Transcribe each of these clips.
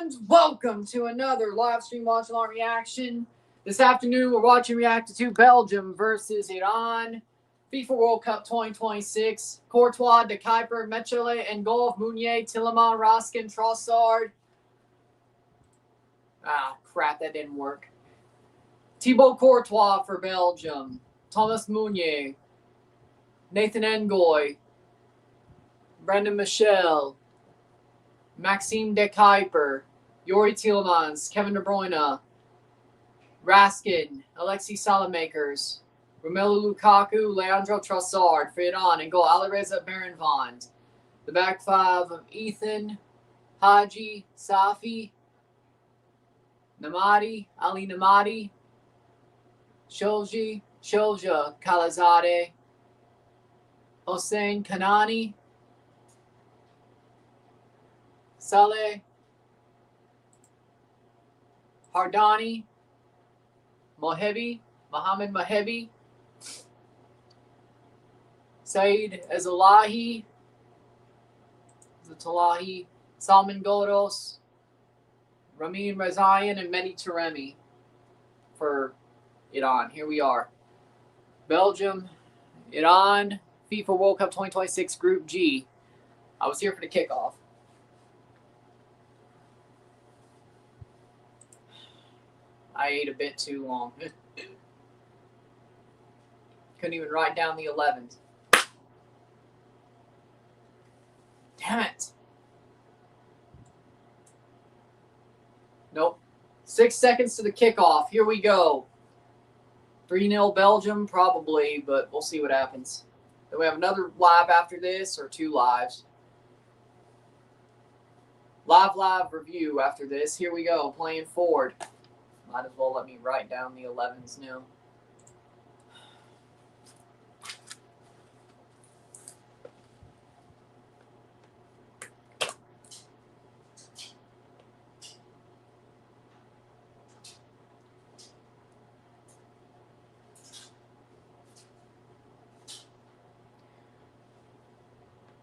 And welcome to another live stream Watchalong reaction. This afternoon, we're watching react to Belgium versus Iran. FIFA World Cup 2026. Courtois, De Kuyper, Mechele, and Wolff, Meunier, Tielemans, Raskin, Trossard. Ah, crap, that didn't work. Thibaut Courtois for Belgium. Thomas Meunier. Nathan Ngoy. Brendan Michel. Maxime De Kuyper, Yori Tielemans, Kevin De Bruyne, Raskin, Alexis Salamakers, Romelu Lukaku, Leandro Trossard for Iran, and goal Alireza Berenvand. The back five of Ethan, Haji, Safi, Namadi, Ali Namadi, Shoja, Khalazadeh, Hossein Kanani, Saleh, Hardani, Mohebi, Mohamed Mohebi, Saeed Ezelahi, Salman Godos, Ramin Rezayan, and Mehdi Taremi for Iran. Here we are. Belgium, Iran, FIFA World Cup 2026 Group G. I was here for the kickoff. I ate a bit too long. Couldn't even write down the 11s. Damn it. Nope. 6 seconds to the kickoff. Here we go. 3-0 Belgium, probably, but we'll see what happens. Then we have another live after this, or 2 lives. Live review after this. Here we go, playing forward. Might as well let me write down the 11s now.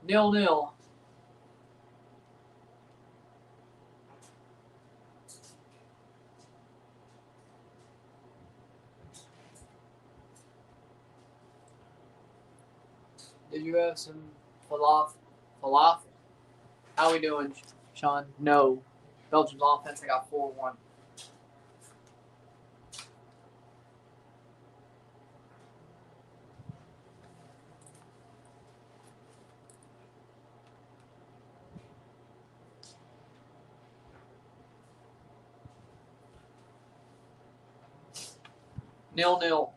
Nil-nil. Did you have some falafel? How we doing, Sean? No. Belgium's offense, I got 4-1. Nil-nil.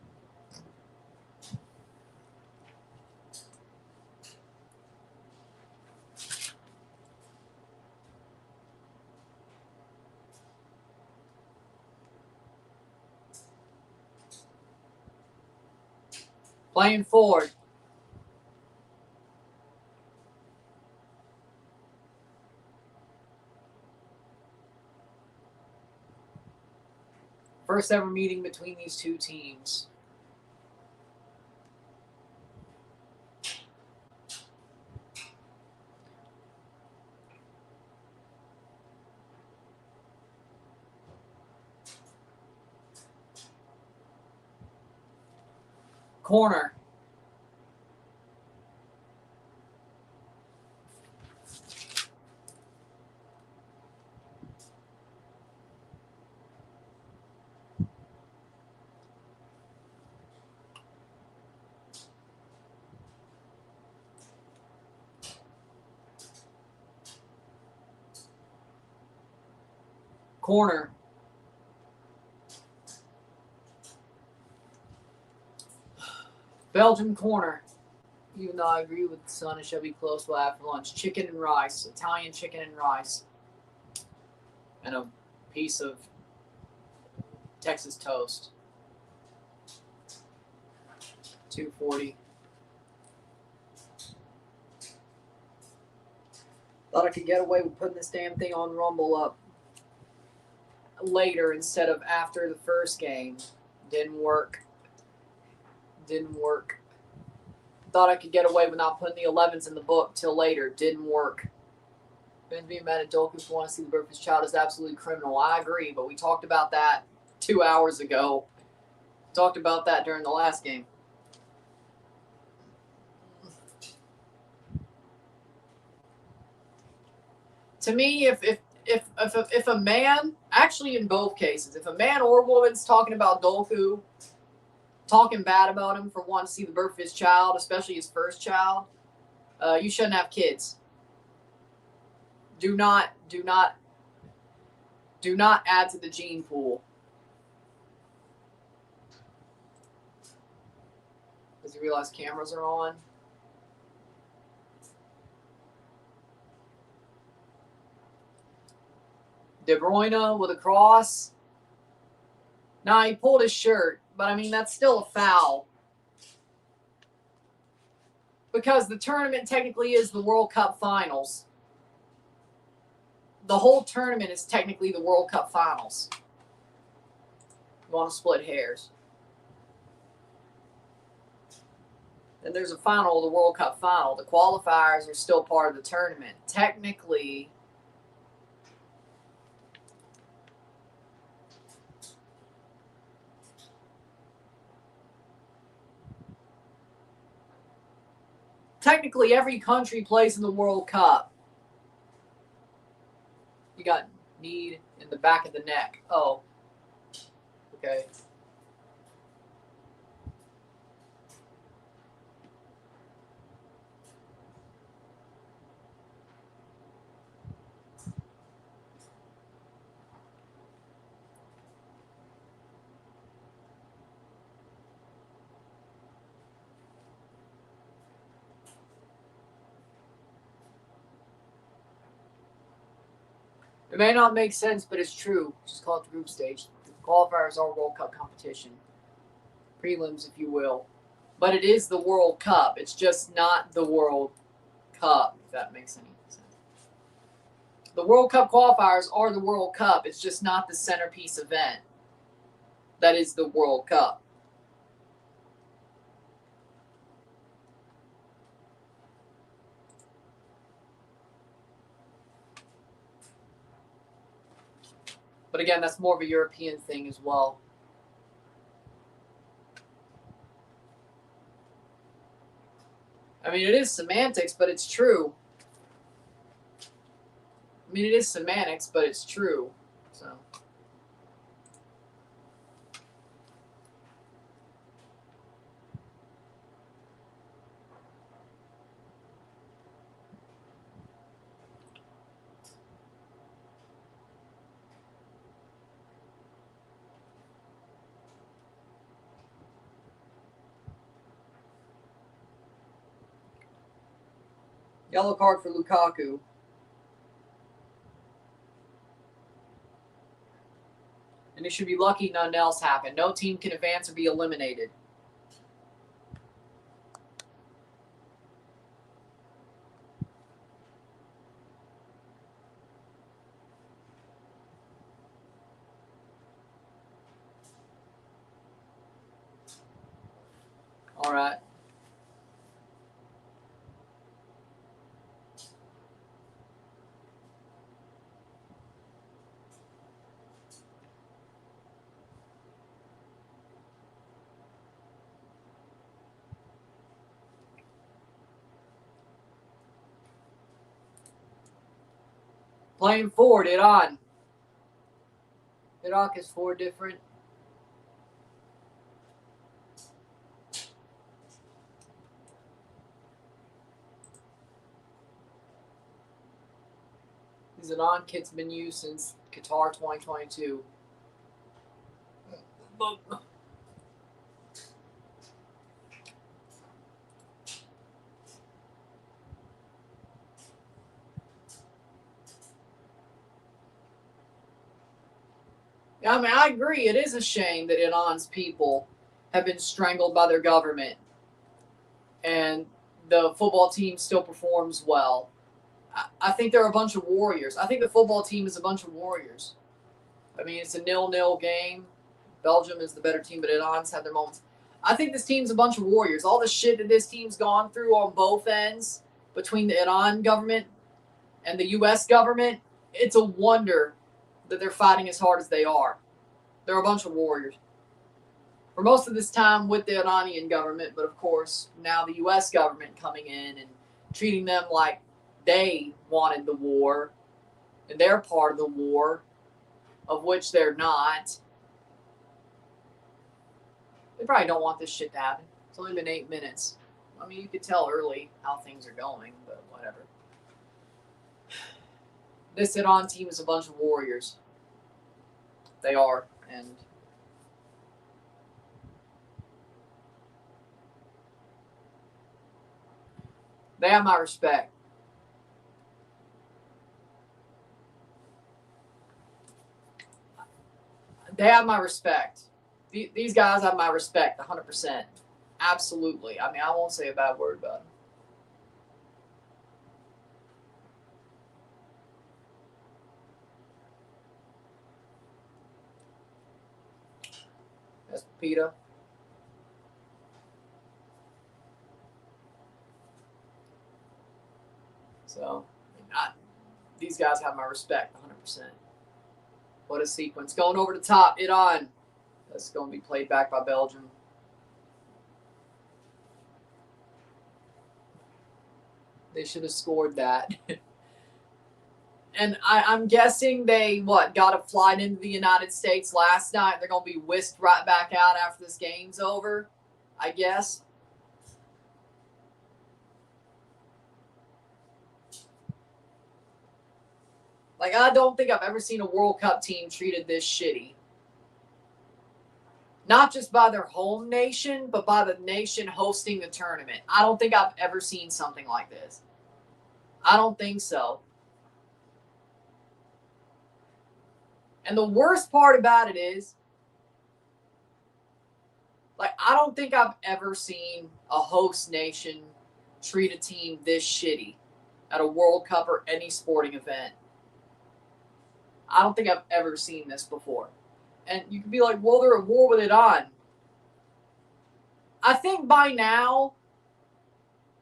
Playing forward. First ever meeting between these two teams. Corner. Corner. Belgium corner. Even though I agree with the son, it should be close by after lunch. Chicken and rice. Italian chicken and rice. And a piece of Texas toast. $2.40. Thought I could get away with putting this damn thing on Rumble up later instead of after the first game. Didn't work. Thought I could get away with not putting the 11s in the book till later. Didn't work. Ben being mad at Doku for wanting to see the birth of his child is absolutely criminal. I agree, but we talked about that 2 hours ago. Talked about that during the last game. To me, if a man, actually in both cases, if a man or woman's talking about Doku, talking bad about him for wanting to see the birth of his child, especially his first child, you shouldn't have kids. Do not add to the gene pool. Does he realize cameras are on? De Bruyne with a cross. Nah, he pulled his shirt, but I mean, that's still a foul. Because the tournament technically is the World Cup finals. The whole tournament is technically the World Cup finals. You want to split hairs. And there's a final of the World Cup final. The qualifiers are still part of the tournament. Technically, every country plays in the World Cup. You got knee in the back of the neck. Oh. Okay. It may not make sense, but it's true. Just call it the group stage. The qualifiers are World Cup competition. Prelims, if you will. But it is the World Cup. It's just not the World Cup, if that makes any sense. The World Cup qualifiers are the World Cup. It's just not the centerpiece event. That is the World Cup. But again, that's more of a European thing as well. I mean, it is semantics, but it's true. I mean, it is semantics, but it's true. So. Yellow card for Lukaku. And it should be lucky nothing else happened. No team can advance or be eliminated. All right. Playing forward, Iran. Iraq is 4 different. These Iran kit's been used since Qatar 2022. Yeah, I mean, I agree. It is a shame that Iran's people have been strangled by their government, and the football team still performs well. I think they're a bunch of warriors. I think the football team is a bunch of warriors. I mean, it's a 0-0 game. Belgium is the better team, but Iran's had their moments. I think this team's a bunch of warriors. All the shit that this team's gone through on both ends between the Iran government And the U.S. government, it's a wonder that they're fighting as hard as they are. They're a bunch of warriors. For most of this time with the Iranian government, but of course, now the U.S. government coming in and treating them like they wanted the war, and they're part of the war, of which they're not. They probably don't want this shit to happen. It's only been 8 minutes. I mean, you could tell early how things are going, but whatever. This Iran team is a bunch of warriors. They are, and they have my respect. They have my respect. These guys have my respect, 100%. Absolutely. I mean, I won't say a bad word about them. That's PETA. So, these guys have my respect, 100%. What a sequence. Going over the top, Iran. That's going to be played back by Belgium. They should have scored that. And I'm guessing they, got a flight into the United States last night. They're going to be whisked right back out after this game's over, I guess. Like, I don't think I've ever seen a World Cup team treated this shitty. Not just by their home nation, but by the nation hosting the tournament. I don't think I've ever seen something like this. I don't think so. And the worst part about it is, I don't think I've ever seen a host nation treat a team this shitty at a World Cup or any sporting event. I don't think I've ever seen this before. And you can be like, well, they're at war with Iran. I think by now,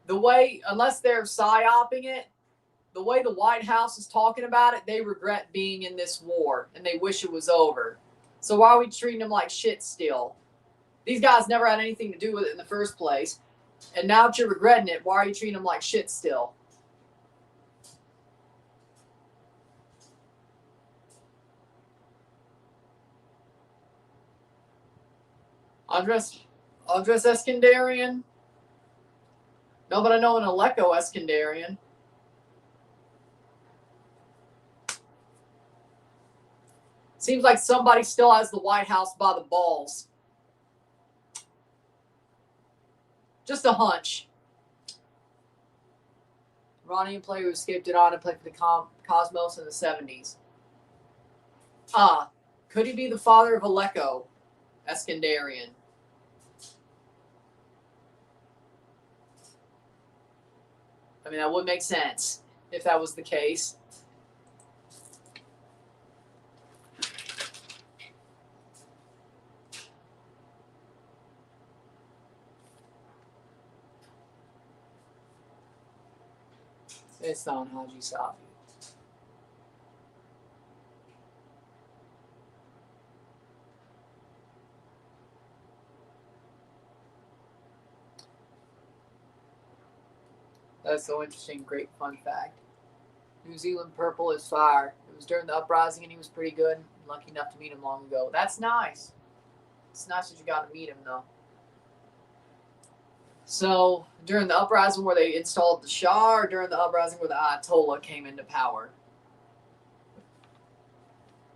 the way, unless they're psyoping it, the way the White House is talking about it, they regret being in this war and they wish it was over. So why are we treating them like shit still? These guys never had anything to do with it in the first place. And now that you're regretting it, why are you treating them like shit still? Andres Eskandarian? No, but I know an Aleko Eskandarian. Seems like somebody still has the White House by the balls. Just a hunch. Iranian player who escaped Iran and played for the Cosmos in the 70s. Could he be the father of Aleko Eskandarian? I mean, that would make sense if that was the case. It's not Haji Safi. That's so interesting. Great fun fact. New Zealand purple is fire. It was during the uprising and he was pretty good. Lucky enough to meet him long ago. That's nice. It's nice that you got to meet him, though. So, during the uprising where they installed the Shah, or during the uprising where the Ayatollah came into power?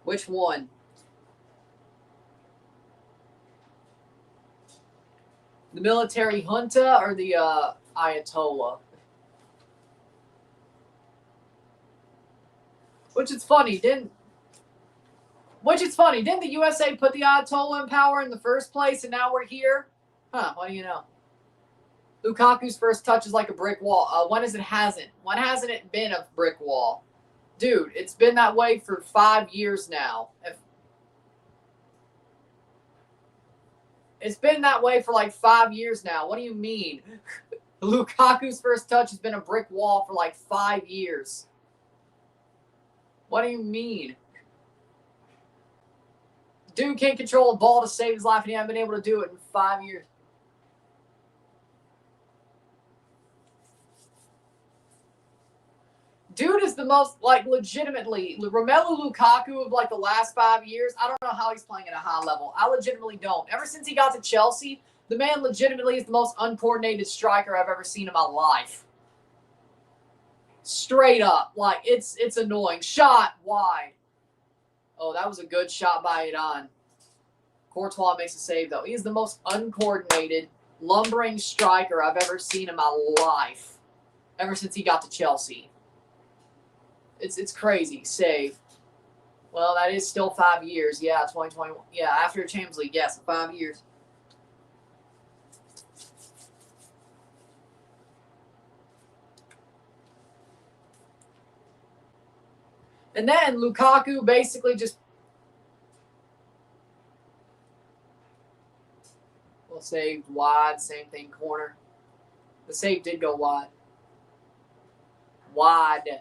Which one? The military junta or the Ayatollah? Which is funny, didn't the USA put the Ayatollah in power in the first place and now we're here? What do you know? Lukaku's first touch is like a brick wall. When hasn't it been a brick wall? Dude, it's been that way for 5 years now. It's been that way for like 5 years now. What do you mean? Lukaku's first touch has been a brick wall for like 5 years. What do you mean? Dude can't control a ball to save his life, and he hasn't been able to do it in 5 years. Dude is the most, like, legitimately, Romelu Lukaku of, like, the last 5 years, I don't know how he's playing at a high level. I legitimately don't. Ever since he got to Chelsea, the man legitimately is the most uncoordinated striker I've ever seen in my life. Straight up. Like, it's annoying. Shot wide. Oh, that was a good shot by Iran. Courtois makes a save, though. He is the most uncoordinated, lumbering striker I've ever seen in my life. Ever since he got to Chelsea. It's crazy. Save. Well, that is still 5 years. Yeah, 2021. Yeah, after the Champions League. Yes, 5 years. And then Lukaku basically just... Well, saved wide. Same thing, corner. The save did go wide. Wide.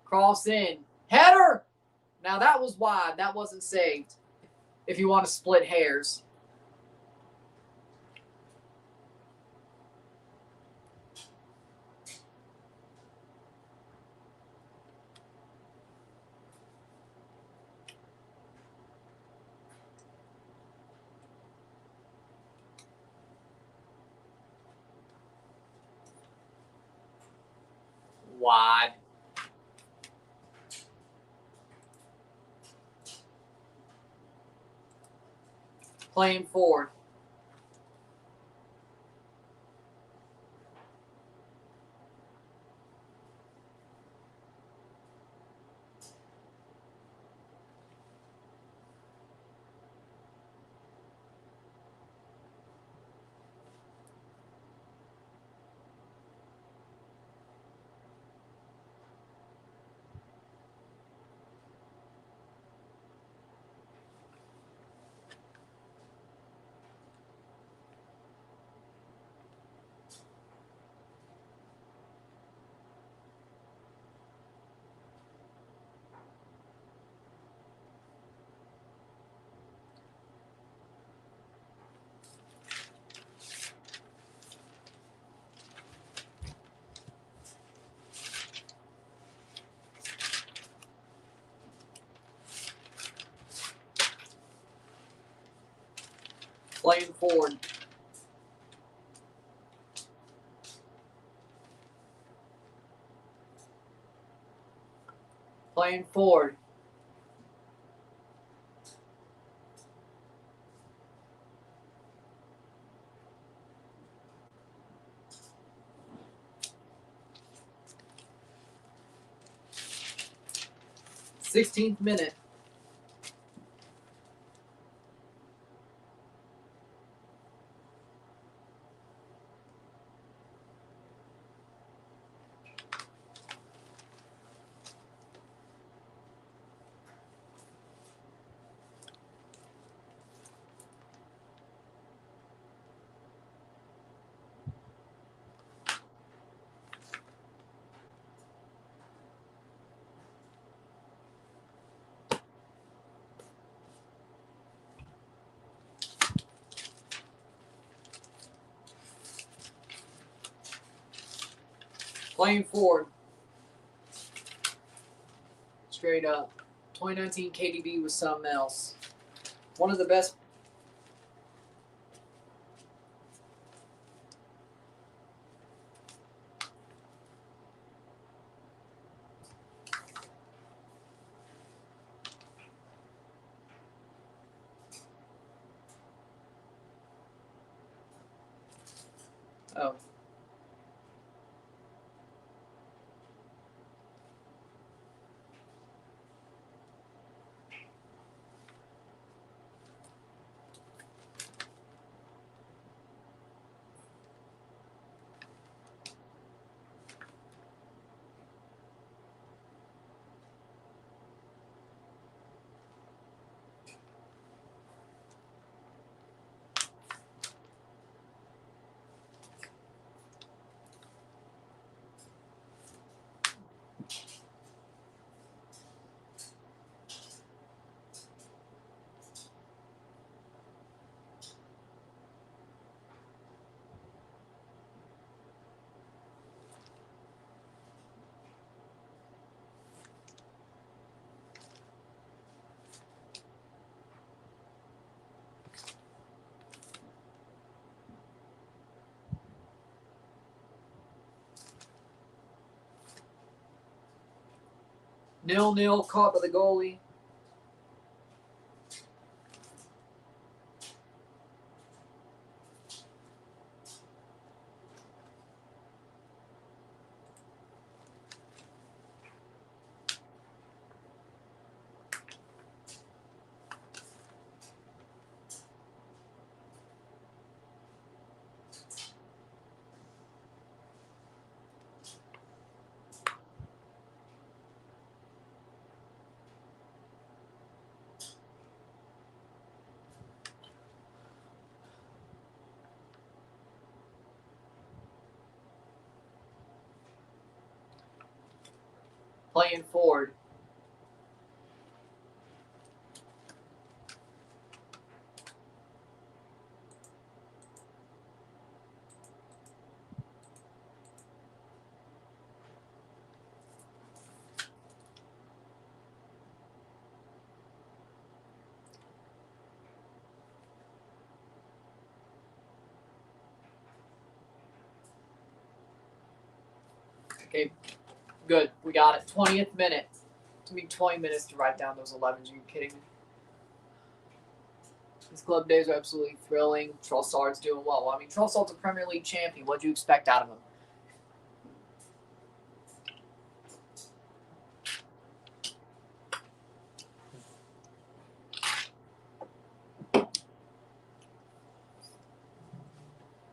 Cross in. Header! Now, that was wide. That wasn't saved. If you want to split hairs. Wide. Playing forward. Playing forward. Playing forward. Sixteenth minute. Playing forward. Straight up. 2019 KDB was something else. One of the best. Oh. 0-0, caught by the goalie. Playing forward. Okay, good. We got it. 20th minute. It took me 20 minutes to write down those 11s. Are you kidding me? These club days are absolutely thrilling. Trossard's doing well. I mean, Trossard's a Premier League champion. What do you expect out of him?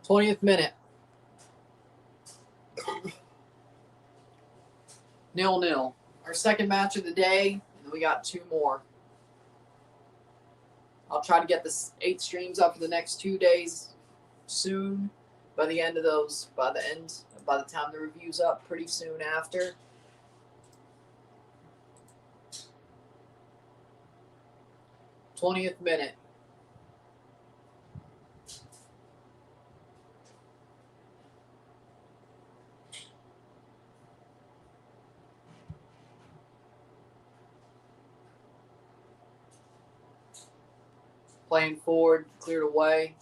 th minute. 0-0. Our second match of the day, and we got 2 more. I'll try to get this 8 streams up for the next 2 days soon. By the end of those, by the time the review's up, pretty soon after. th minute. Playing forward, cleared away.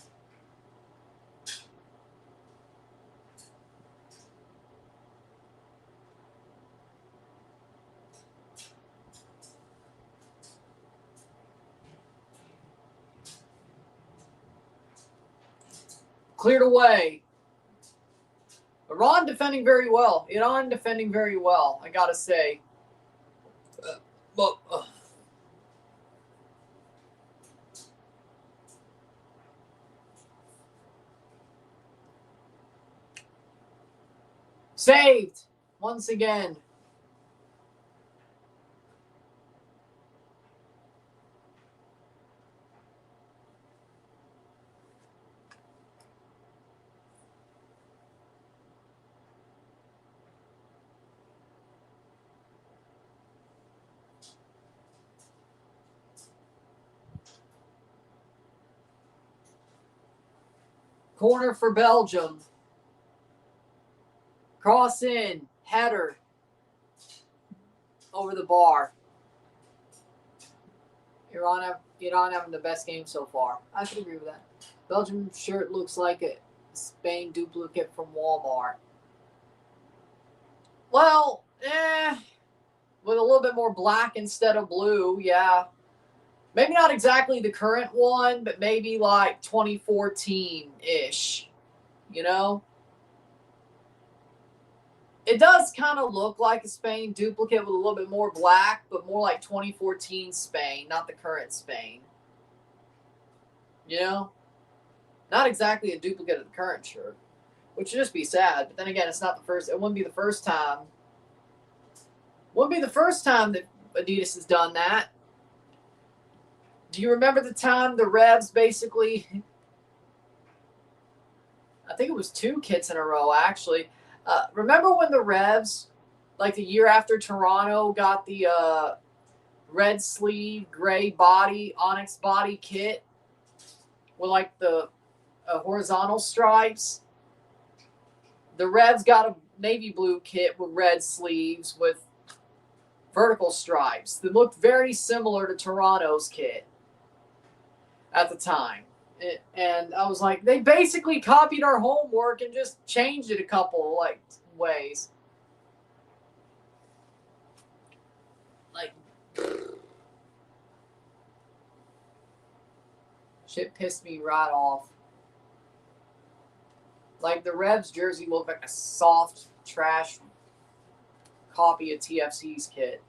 Cleared away. Iran defending very well. Iran defending very well, I gotta say. Saved once again. Corner for Belgium. Cross in, header over the bar. Iran having the best game so far. I can agree with that. Belgium shirt looks like a Spain duplicate from Walmart. Well, with a little bit more black instead of blue, yeah. Maybe not exactly the current one, but maybe like 2014-ish, you know? It does kind of look like a Spain duplicate with a little bit more black, but more like 2014 Spain, not the current Spain. You know? Not exactly a duplicate of the current shirt, which would just be sad. But then again, it's not the first. It wouldn't be the first time. Wouldn't be the first time that Adidas has done that. Do you remember the time the Revs basically? I think it was 2 kits in a row, actually. Remember when the Revs, like the year after Toronto, got the red sleeve, gray body, onyx body kit with like the horizontal stripes? The Revs got a navy blue kit with red sleeves with vertical stripes that looked very similar to Toronto's kit at the time. And I was like, they basically copied our homework and just changed it a couple like ways. Shit pissed me right off. Like, the Revs jersey looked like a soft trash copy of TFC's kit.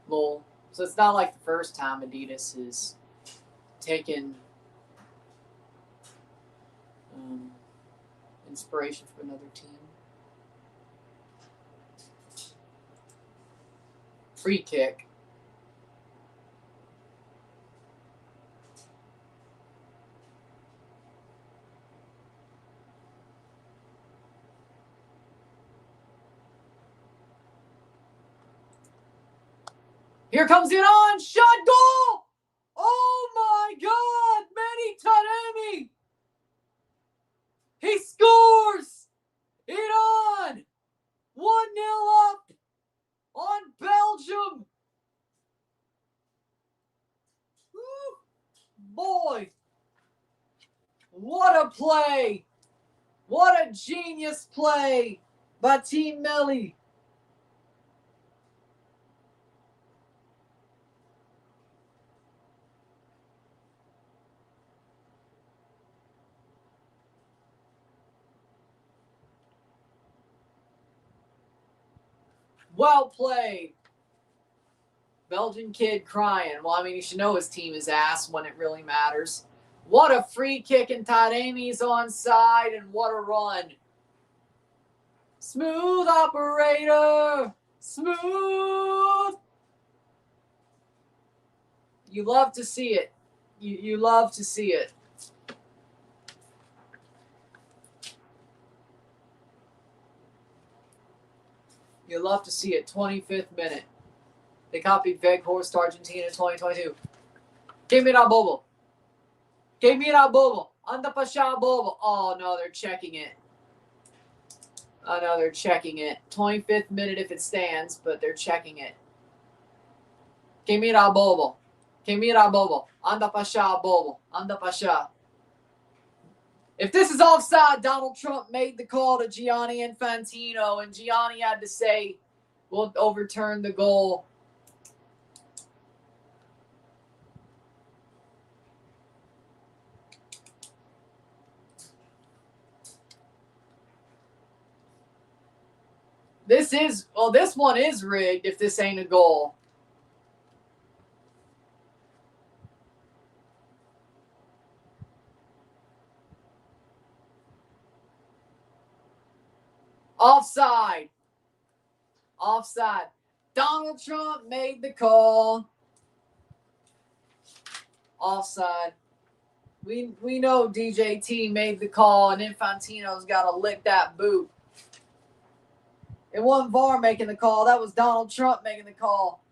Lol. So it's not like the first time Adidas has taken inspiration from another team. Free kick. Here comes it on. Shot goal. Oh my God. Manny Taremi. He scores. It on. 1-0 up on Belgium. Woo. Boy. What a play. What a genius play by Team Melly. Well played. Belgian kid crying. Well, I mean, you should know his team is ass when it really matters. What a free kick, and Taremi's onside, and what a run. Smooth operator. Smooth. You love to see it. You love to see it. You love to see it. 25th minute. They copied Weghorst, Argentina 2022. Give me that bobo. Give me that bobo. Anda pasha bobo. Oh, no, they're checking it. Oh, no, they're checking it. 25th minute if it stands, but they're checking it. Give me that bobo. Give me that bobo. Anda pasha bobo. Anda pasha. If this is offside, Donald Trump made the call to Gianni Infantino, and Gianni had to say, we'll overturn the goal. This one is rigged if this ain't a goal. Offside. Offside. Donald Trump made the call. Offside. We know DJT made the call, and Infantino's got to lick that boot. It wasn't VAR making the call. That was Donald Trump making the call.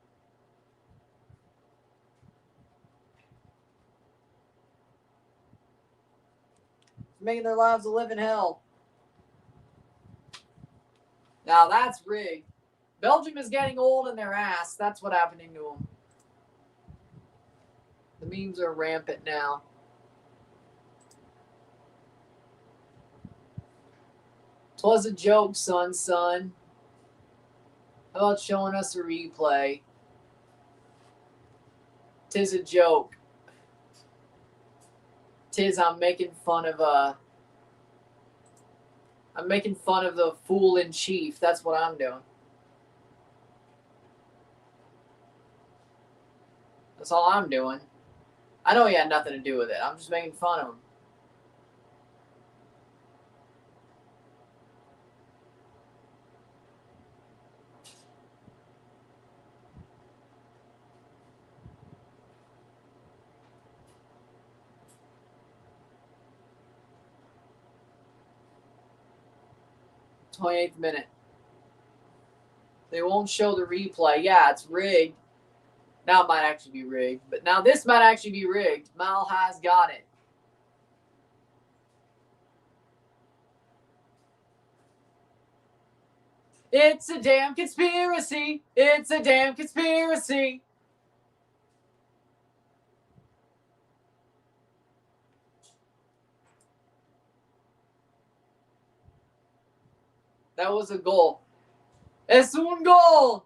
Making their lives a living hell. Now that's rigged. Belgium is getting old in their ass. That's what's happening to them. The memes are rampant now. Twas a joke, son. How about showing us a replay? Tis a joke. I'm making fun of the fool in chief. That's what I'm doing. That's all I'm doing. I know he had nothing to do with it. I'm just making fun of him. th minute. They won't show the replay. Yeah, it's rigged. Now it might actually be rigged. But now this might actually be rigged. Mal has got it. It's a damn conspiracy. It's a damn conspiracy. That was a goal. Es un gol.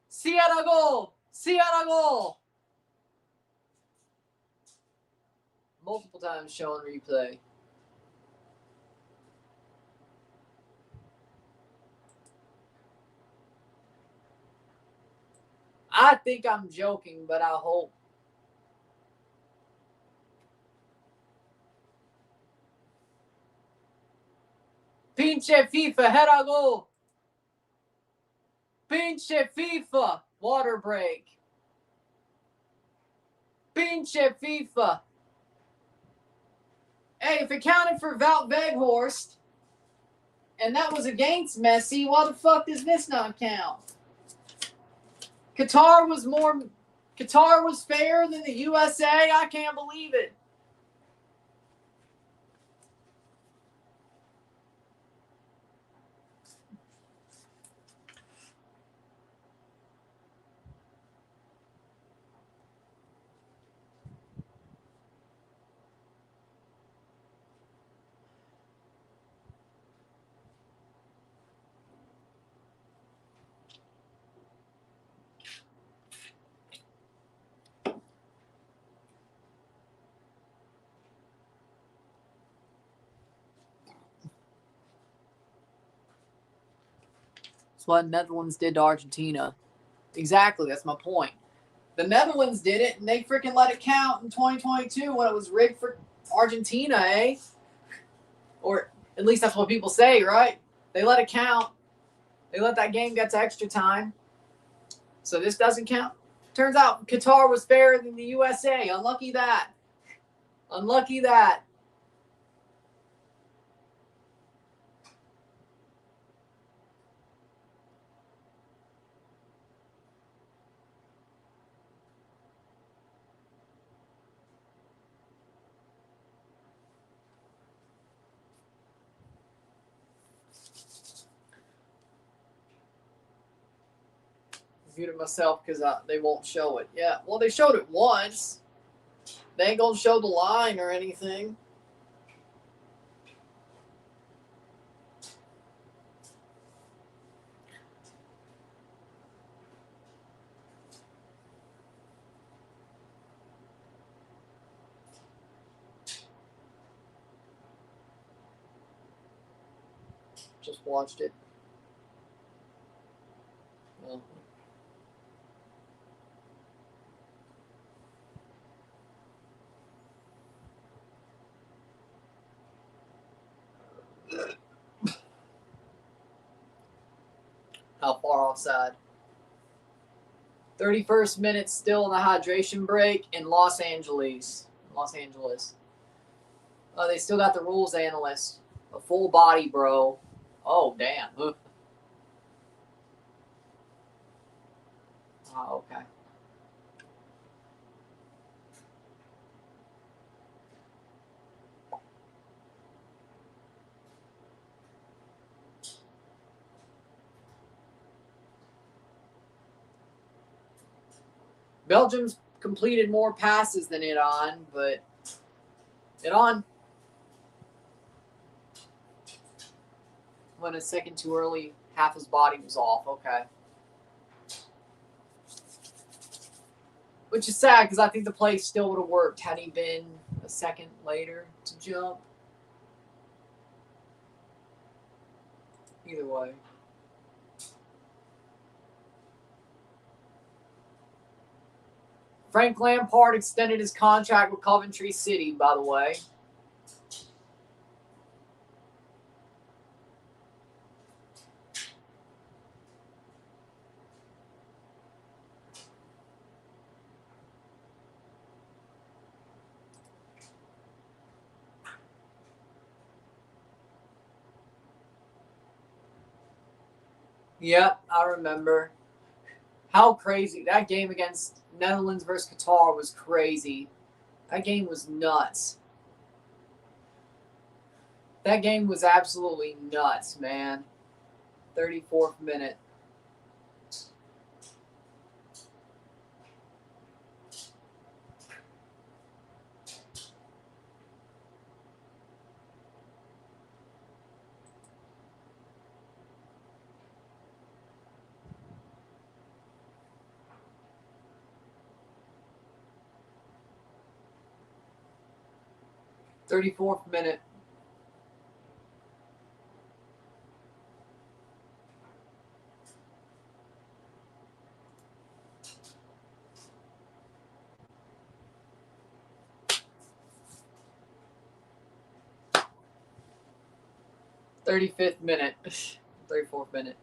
Sí era gol. Sí era gol. Multiple times shown replay. I think I'm joking, but I hope. Pinche FIFA, era gol. Pinche FIFA, water break. Pinche FIFA. Hey, if it counted for Wout Weghorst, and that was against Messi, why the fuck does this not count? Qatar was fairer than the USA? I can't believe it. That's what Netherlands did to Argentina. Exactly, that's my point. The Netherlands did it, and they freaking let it count in 2022 when it was rigged for Argentina, eh? Or at least that's what people say, right? They let it count. They let that game get to extra time. So this doesn't count. Turns out Qatar was fairer than the USA. Unlucky that. Unlucky that. Muted myself because they won't show it. Yeah, well, they showed it once. They ain't gonna show the line or anything. Just watched it. Well, how far offside? 31st minute, still in the hydration break in Los Angeles. They still got the rules analyst. A full body, bro. Oh, damn. Oh, okay. Belgium's completed more passes than Iran, but Iran went a second too early. Half his body was off. Okay. Which is sad because I think the play still would have worked had he been a second later to jump. Either way. Frank Lampard extended his contract with Coventry City, by the way. Yep, I remember. How crazy. That game against Netherlands versus Qatar was crazy. That game was nuts. That game was absolutely nuts, man. 34th minute. 34th minute. Thirty-fifth minute. 34th minute.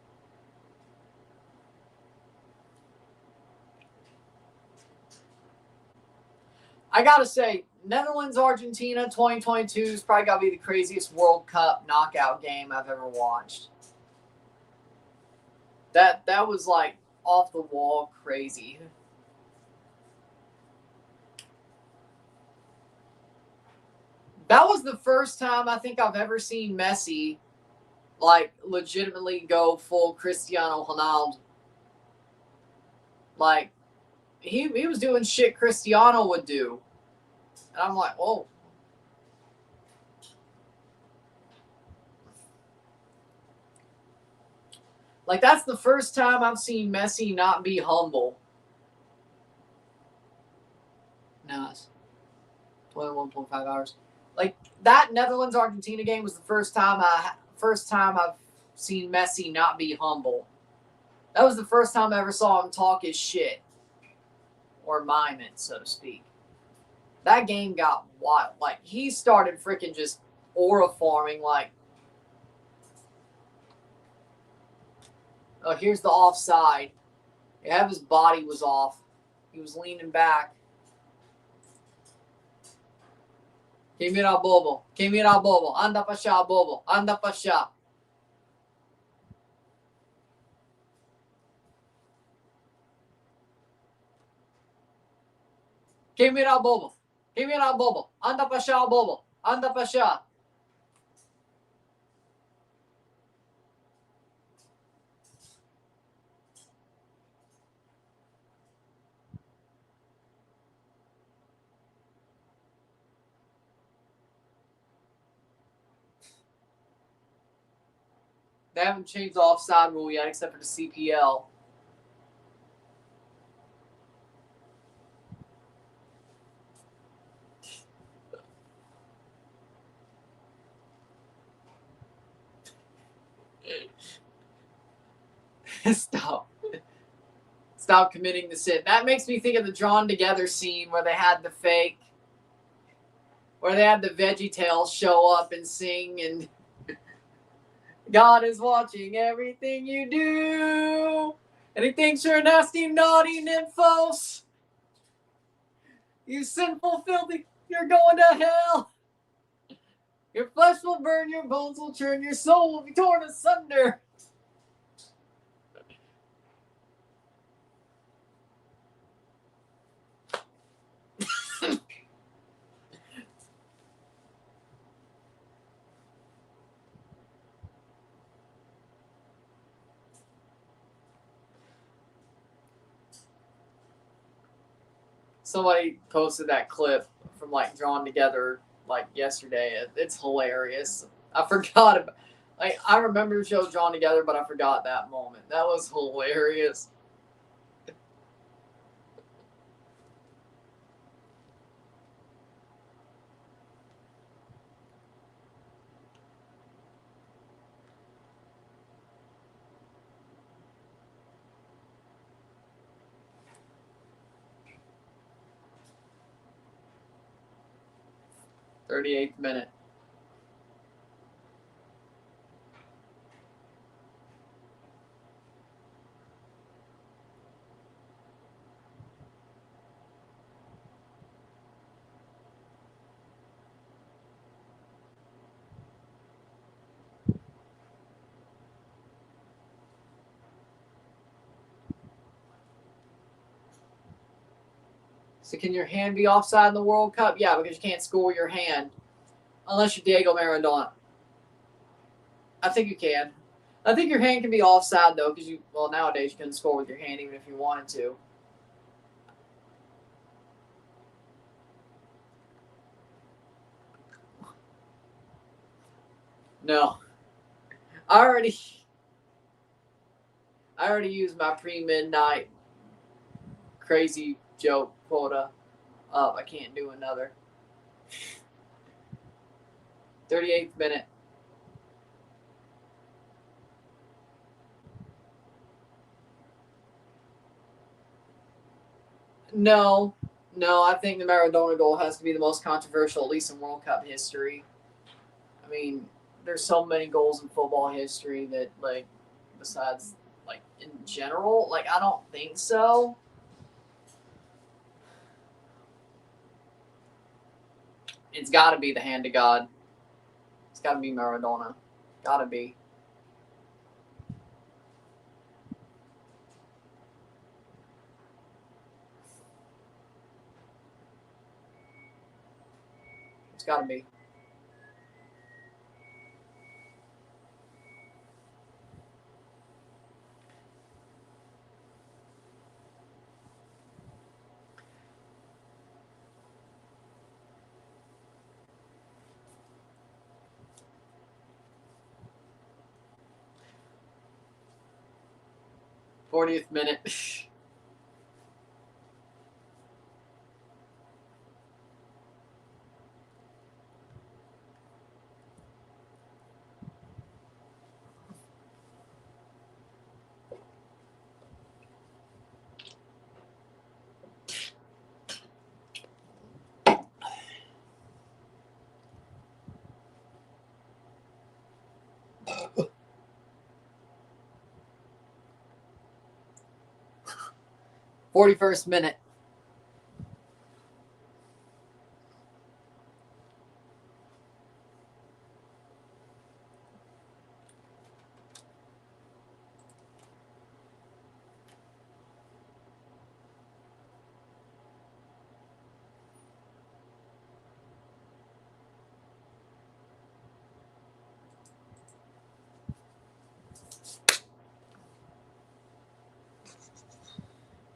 I gotta say, Netherlands-Argentina 2022 is probably gotta be the craziest World Cup knockout game I've ever watched. That was like off the wall crazy. That was the first time I think I've ever seen Messi like legitimately go full Cristiano Ronaldo. Like he was doing shit Cristiano would do. And I'm like, whoa. Like, that's the first time I've seen Messi not be humble. No, it's 21.5 hours. Like, that Netherlands-Argentina game was the first time I've seen Messi not be humble. That was the first time I ever saw him talk his shit. Or mime it, so to speak. That game got wild. Like, he started freaking just aura forming, like, oh, here's the offside. His body was off. He was leaning back. Que mira bobo. Que mira bobo. Anda pa siya, bobo. Anda pa siya. Que mira bobo. Que mira bobo. Anda pa siya, bobo. Anda pa siya. They haven't changed the offside rule yet, except for the CPL. Stop committing the sin. That makes me think of the Drawn Together scene where they had the fake, where they had the VeggieTales show up and sing, and God is watching everything you do, and he thinks you're nasty, naughty nymphos. You sinful, filthy, you're going to hell. Your flesh will burn, your bones will churn, your soul will be torn asunder. Somebody posted that clip from like Drawn Together like yesterday. It's hilarious. I forgot about. Like, I remember the show Drawn Together, but I forgot that moment. That was hilarious. "38th minute. So can your hand be offside in the World Cup? Yeah, because you can't score your hand unless you're Diego Maradona. I think you can. I think your hand can be offside though, because nowadays you can score with your hand even if you wanted to. No, I already used my pre-midnight crazy joke quota up. I can't do another. 38th minute. No, I think the Maradona goal has to be the most controversial, at least in World Cup history. I mean, there's so many goals in football history that, like, besides, like, in general, like, I don't think so. It's got to be the hand of God. It's got to be Maradona. Got to be. It's got to be. '40th minute. '41st minute.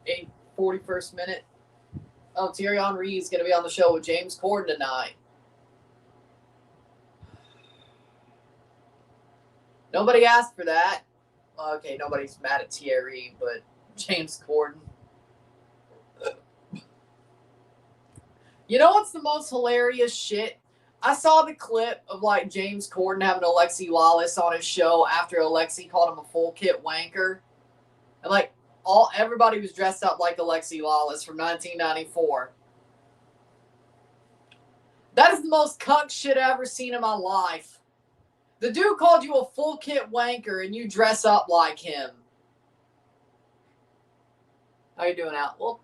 Eight 41st minute. Oh, Thierry Henry is going to be on the show with James Corden tonight. Nobody asked for that. Okay, nobody's mad at Thierry, but James Corden. You know what's the most hilarious shit? I saw the clip of, like, James Corden having Alexi Lawless on his show after Alexi called him a full kit wanker. And, like, everybody was dressed up like Alexi Lawless from 1994. That is the most cuck shit I've ever seen in my life. The dude called you a full kit wanker and you dress up like him. How you doing, Al? Well,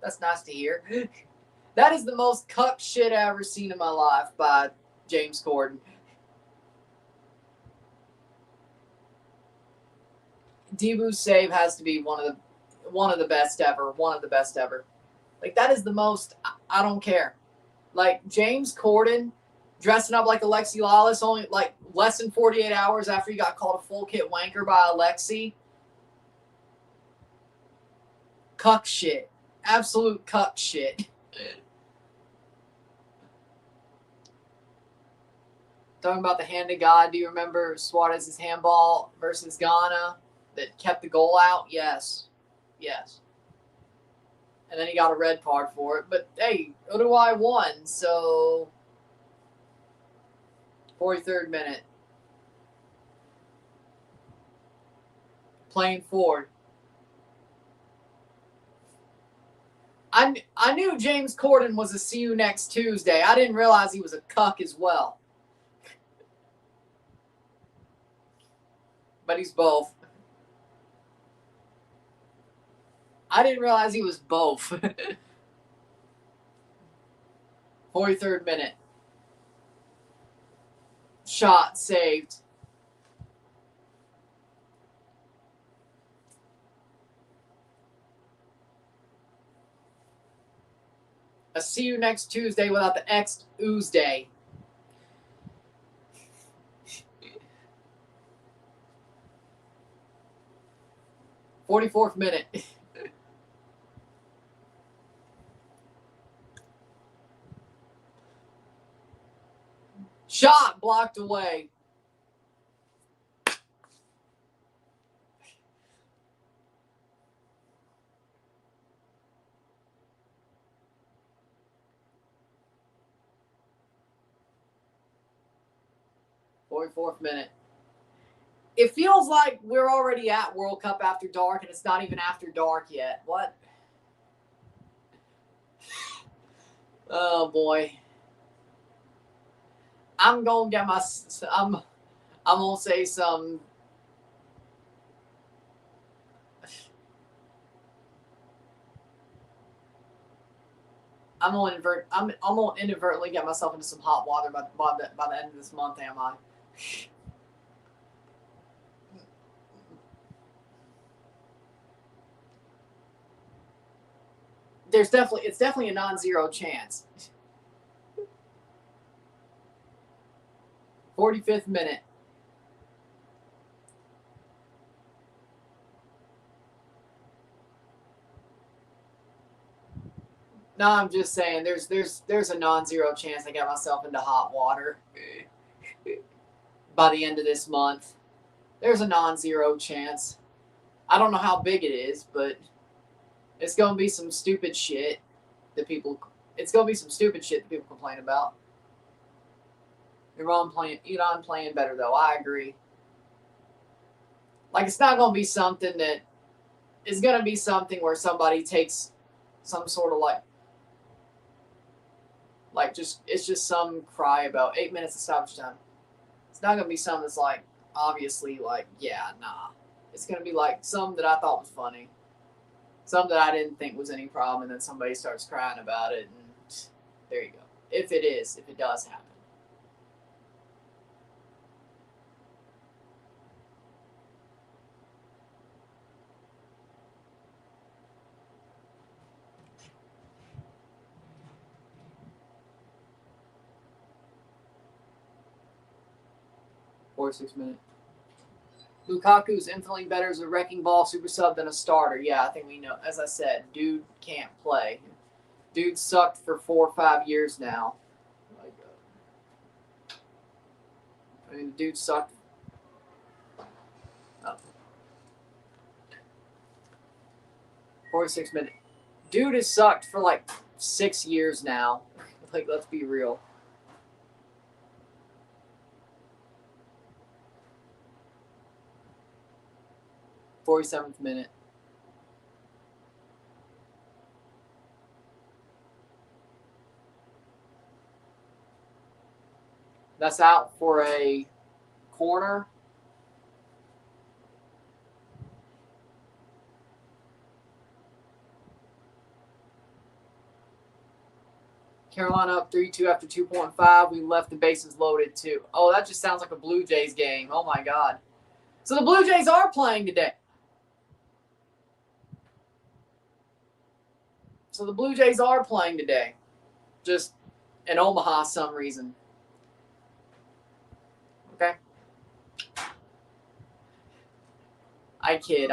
that's nice to hear. That is the most cuck shit I've ever seen in my life by James Corden. Debu's save has to be one of the best ever. One of the best ever. Like, that is the most. I don't care. Like, James Corden dressing up like Alexi Lawless only like less than 48 hours after he got called a full kit wanker by Alexi. Cuck shit. Absolute cuck shit. Talking about the hand of God. Do you remember Suarez's handball versus Ghana that kept the goal out? Yes. And then he got a red card for it. But, hey, Uruguay won, so 43rd minute. Playing forward. I knew James Corden was a see you next Tuesday. I didn't realize he was a cuck as well. But he's both. I didn't realize he was both. 43rd minute. Shot saved. A see you next Tuesday without the X Tuesday. '44th minute. Shot blocked away. 44th minute. It feels like we're already at World Cup After Dark, and it's not even after dark yet. What? Oh, boy. I'm going to get my... I'm going to say some... I'm going to inadvertently get myself into some hot water by the end of this month, am I? It's definitely a non-zero chance. 45th minute. No, I'm just saying there's a non-zero chance I get myself into hot water by the end of this month. There's a non-zero chance. I don't know how big it is, but it's gonna be some stupid shit that people. It's gonna be some stupid shit that people complain about. Iran playing better though. I agree. Like, it's not gonna be something that. It's gonna be something where somebody takes some sort of it's just some cry about 8 minutes of stoppage time. It's not gonna be something that's like obviously like, yeah, nah. It's gonna be like some that I thought was funny, some that I didn't think was any problem, and then somebody starts crying about it, and there you go. If it does happen. Or 6 minutes. Lukaku's infinitely better as a wrecking ball super sub than a starter. Yeah, I think we know. As I said, dude can't play. Dude sucked for 4 or 5 years now. I mean, dude sucked. Oh. 46 minutes. Dude has sucked for like 6 years now. Like, let's be real. "47th minute. That's out for a corner. Carolina up 3-2 after 2.5. We left the bases loaded too. Oh, that just sounds like a Blue Jays game. Oh my God. So the Blue Jays are playing today. Just in Omaha some reason. Okay. I kid.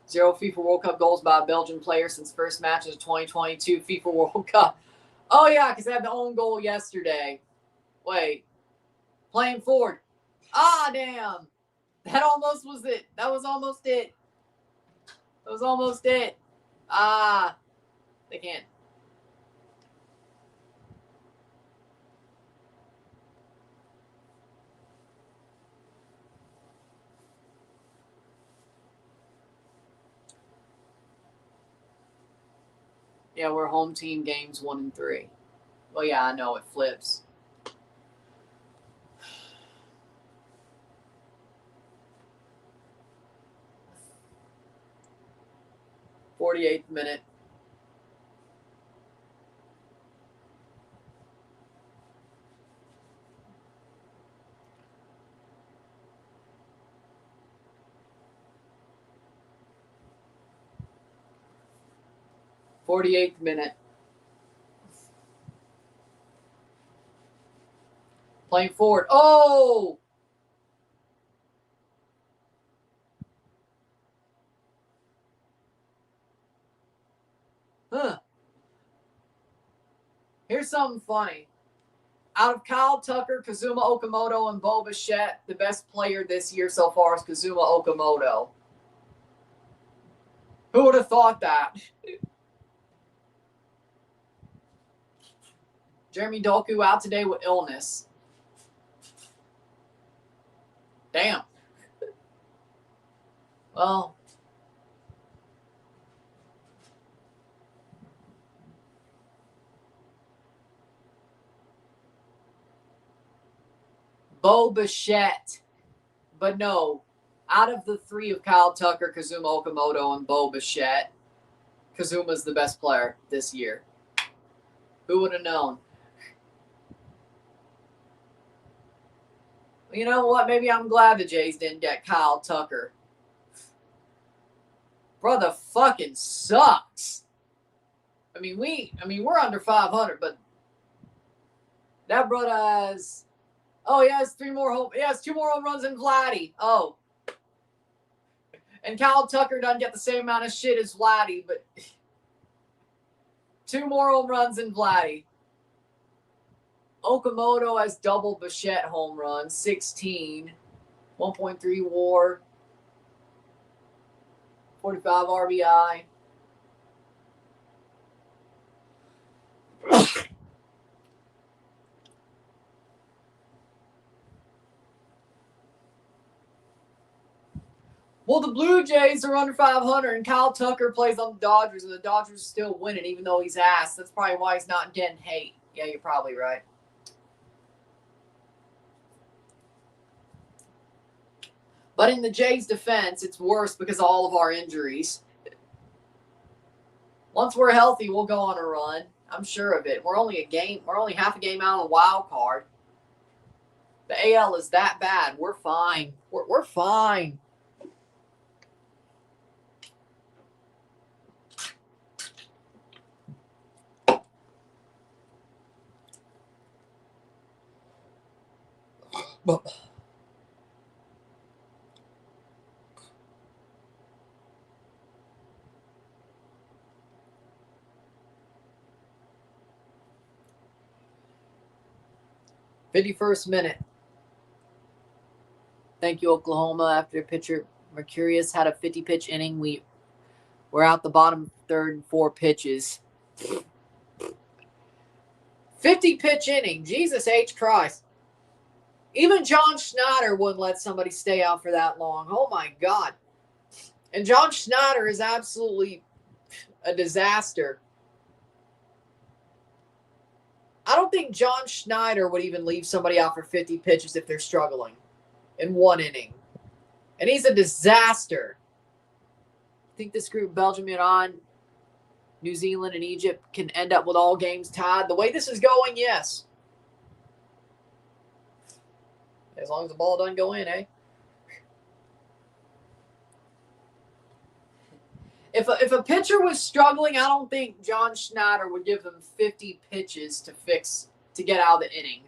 0 FIFA World Cup goals by a Belgian player since first match of the 2022 FIFA World Cup. Oh, yeah, because they had the own goal yesterday. Wait. Playing forward. Ah, damn. That almost was it. That was almost it. Ah. They can't. Yeah, we're home team games 1 and 3. Well, yeah, I know it flips. "48th minute. Playing forward. Oh! Huh. Here's something funny. Out of Kyle Tucker, Kazuma Okamoto, and Bo Bichette, the best player this year so far is Kazuma Okamoto. Who would have thought that? Jeremy Doku out today with illness. Damn. Well, Bo Bichette. But no, out of the three of Kyle Tucker, Kazuma Okamoto, and Bo Bichette, Kazuma's the best player this year. Who would have known? You know what? Maybe I'm glad the Jays didn't get Kyle Tucker. Brother fucking sucks. I mean, we're under 500, but that brother has. Oh, he has 2 more home runs than Vladdy. Oh. And Kyle Tucker doesn't get the same amount of shit as Vladdy, but 2 more home runs than Vladdy. Okamoto has double Bichette home runs, 16, 1.3 WAR, 45 RBI. Well, the Blue Jays are under 500, and Kyle Tucker plays on the Dodgers, and the Dodgers are still winning, even though he's ass. That's probably why he's not getting hate. Yeah, you're probably right. But in the Jays' defense, it's worse because of all of our injuries. Once we're healthy, we'll go on a run. I'm sure of it. We're only half a game out of the wild card. The AL is that bad. We're fine. We're fine. But 51st minute. Thank you, Oklahoma. After pitcher Mercurius had a 50-pitch inning, we're out the bottom third and 4 pitches. 50-pitch inning. Jesus H. Christ. Even John Schneider wouldn't let somebody stay out for that long. Oh, my God. And John Schneider is absolutely a disaster. I don't think John Schneider would even leave somebody out for 50 pitches if they're struggling in 1 inning. And he's a disaster. I think this group, Belgium, Iran, New Zealand, and Egypt, can end up with all games tied. The way this is going, yes. As long as the ball doesn't go in, eh? If a pitcher was struggling, I don't think John Schneider would give them 50 pitches to get out of the inning.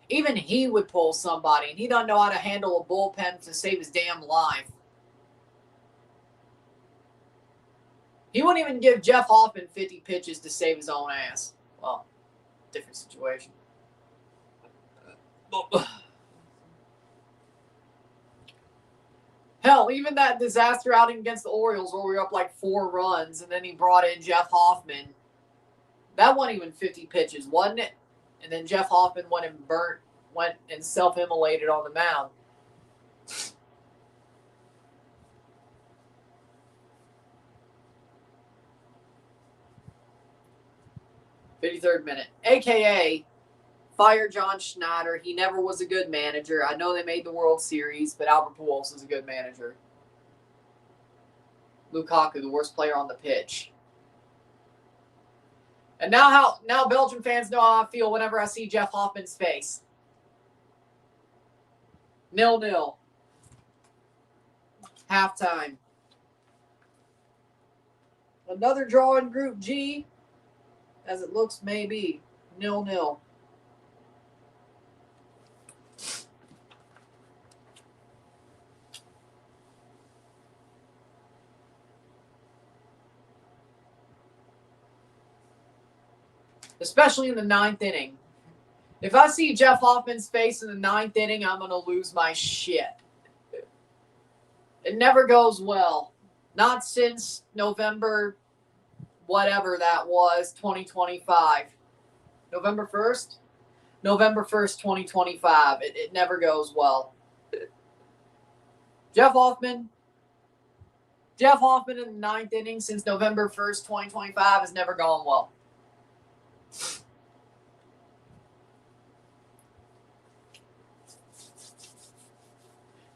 Even he would pull somebody, and he doesn't know how to handle a bullpen to save his damn life. He wouldn't even give Jeff Hoffman 50 pitches to save his own ass. Well, different situation. Hell, even that disaster outing against the Orioles where we were up like 4 runs and then he brought in Jeff Hoffman. That wasn't even 50 pitches, wasn't it? And then Jeff Hoffman went and self-immolated on the mound. "53rd minute. AKA, fire John Schneider. He never was a good manager. I know they made the World Series, but Albert Pujols is a good manager. Lukaku, the worst player on the pitch." And now Belgian fans know how I feel whenever I see Jeff Hoffman's face. 0-0. Halftime. Another draw in Group G, as it looks maybe. 0-0. Especially in the 9th inning. If I see Jeff Hoffman's face in the 9th inning, I'm going to lose my shit. It never goes well. Not since November, whatever that was, 2025. November 1st? November 1st, 2025. It never goes well. Jeff Hoffman in the ninth inning since November 1st, 2025 has never gone well.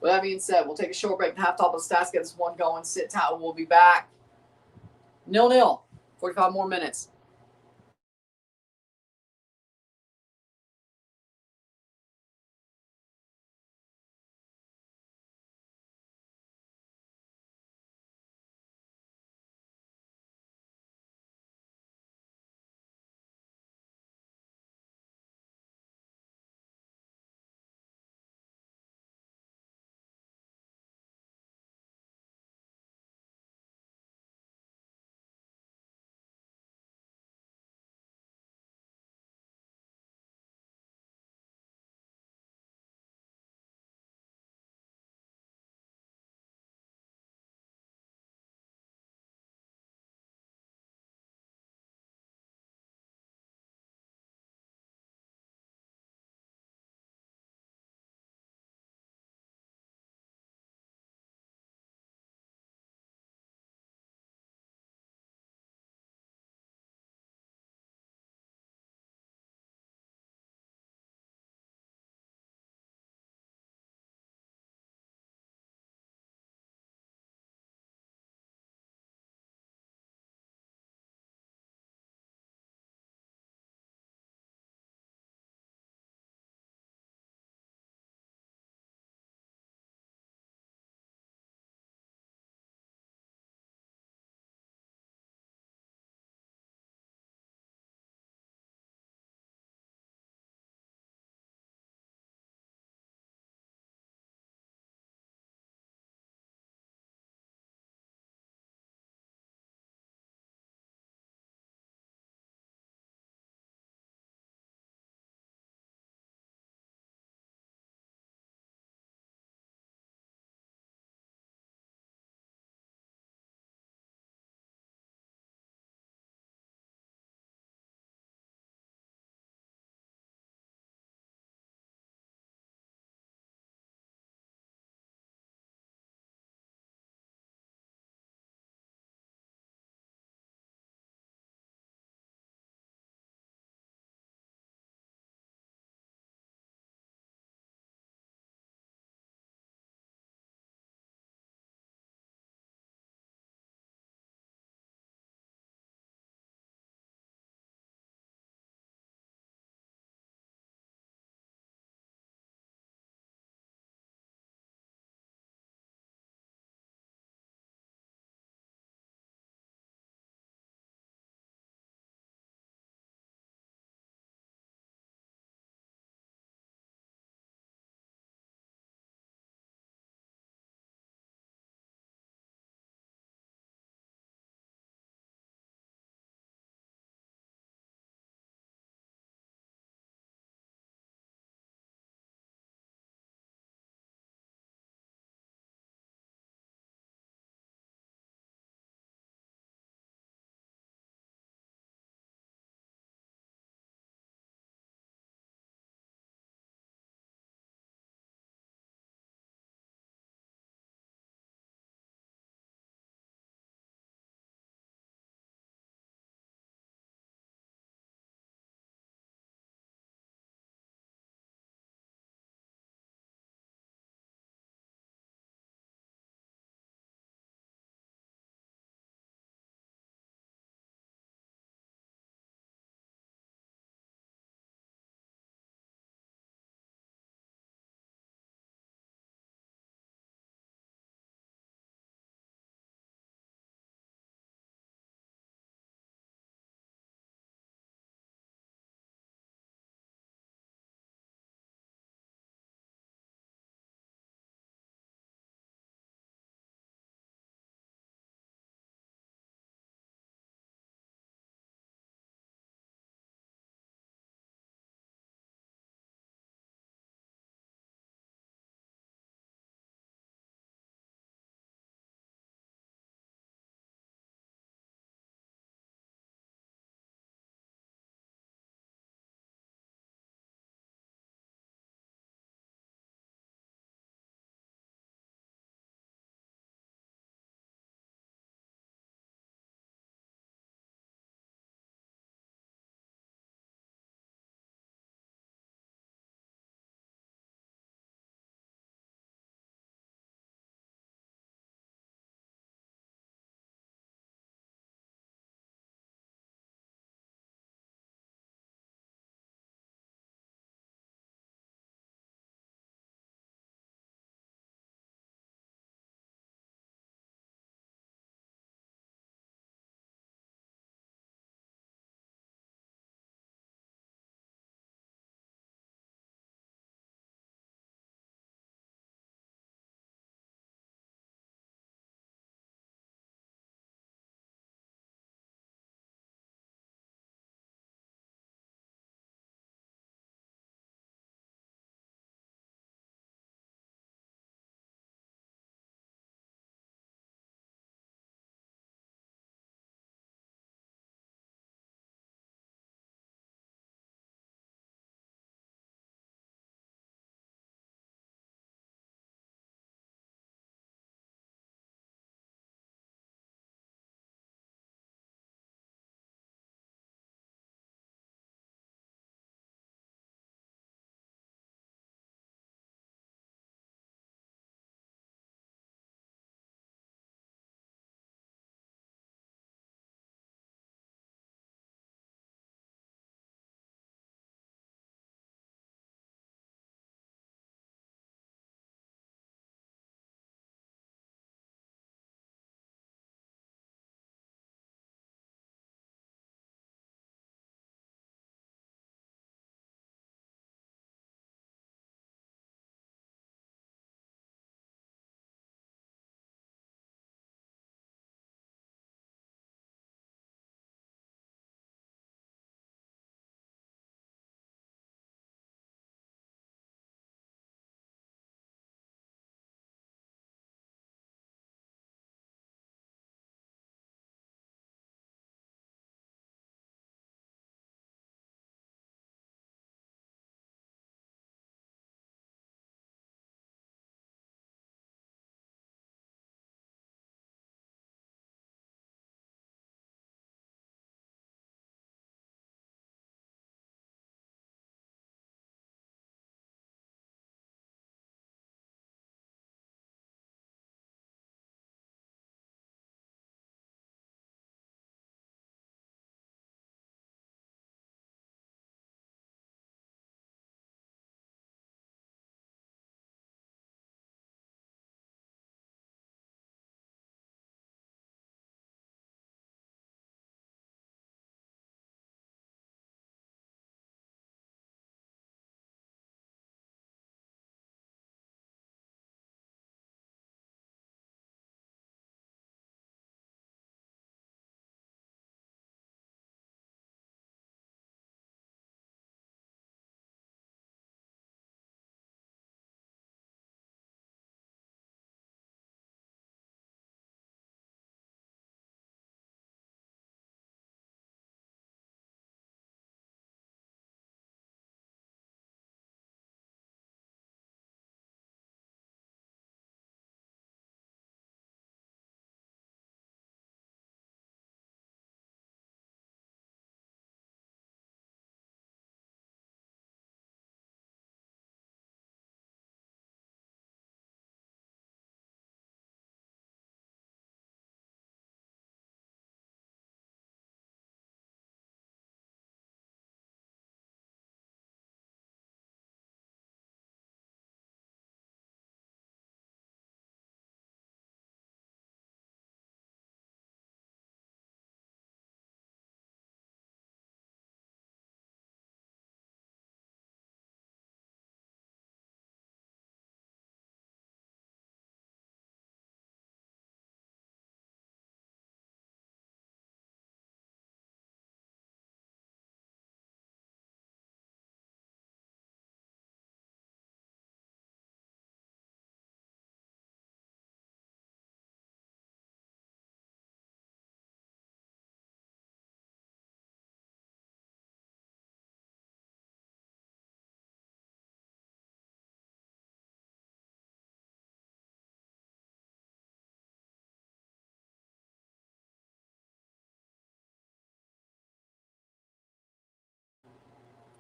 With that being said, we'll take a short break and half top of the stats, get this one going, sit tight. We'll be back. 0-0. 45 more minutes.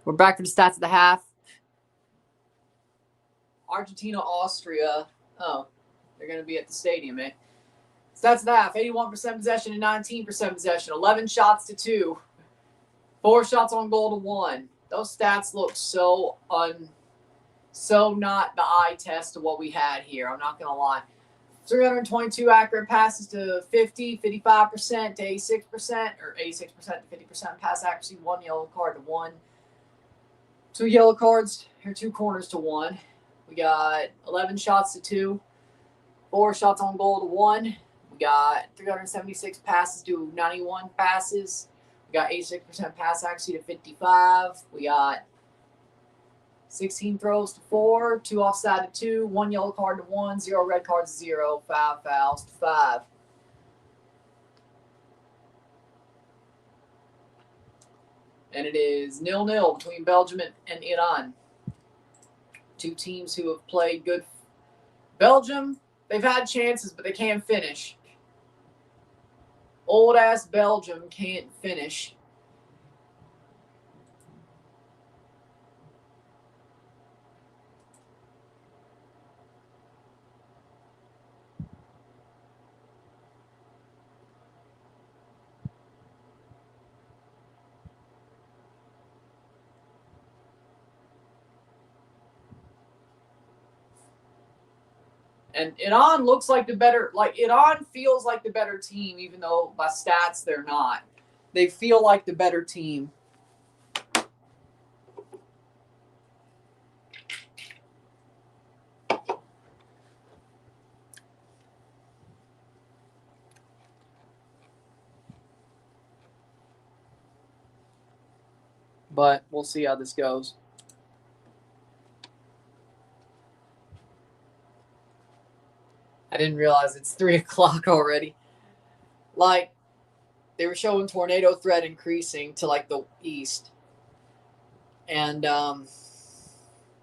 We're back for the stats of the half. Argentina, Austria. Oh, they're going to be at the stadium, eh? Stats of the half. 81% possession and 19% possession. 11 shots to 2. 4 shots on goal to 1. Those stats look so not the eye test of what we had here. I'm not going to lie. 322 accurate passes to 50, 55% to 86%, or 86% to 50% pass accuracy. 1 yellow card to 1. 2 yellow cards, or 2 corners to 1. We got 11 shots to 2. 4 shots on goal to 1. We got 376 passes to 91 passes. We got 86% pass accuracy to 55. We got 16 throws to 4, 2 offside to 2, 1 yellow card to 1, 0 red cards to 0, 5 fouls to 5. And it is 0-0 between Belgium and Iran. 2 teams who have played good. Belgium, they've had chances, but they can't finish. Old-ass Belgium can't finish. And Iran looks like the better, Iran feels like the better team, even though by stats they're not. They feel like the better team. But we'll see how this goes. I didn't realize it's 3 o'clock already. Like, they were showing tornado threat increasing to, like, the east. And,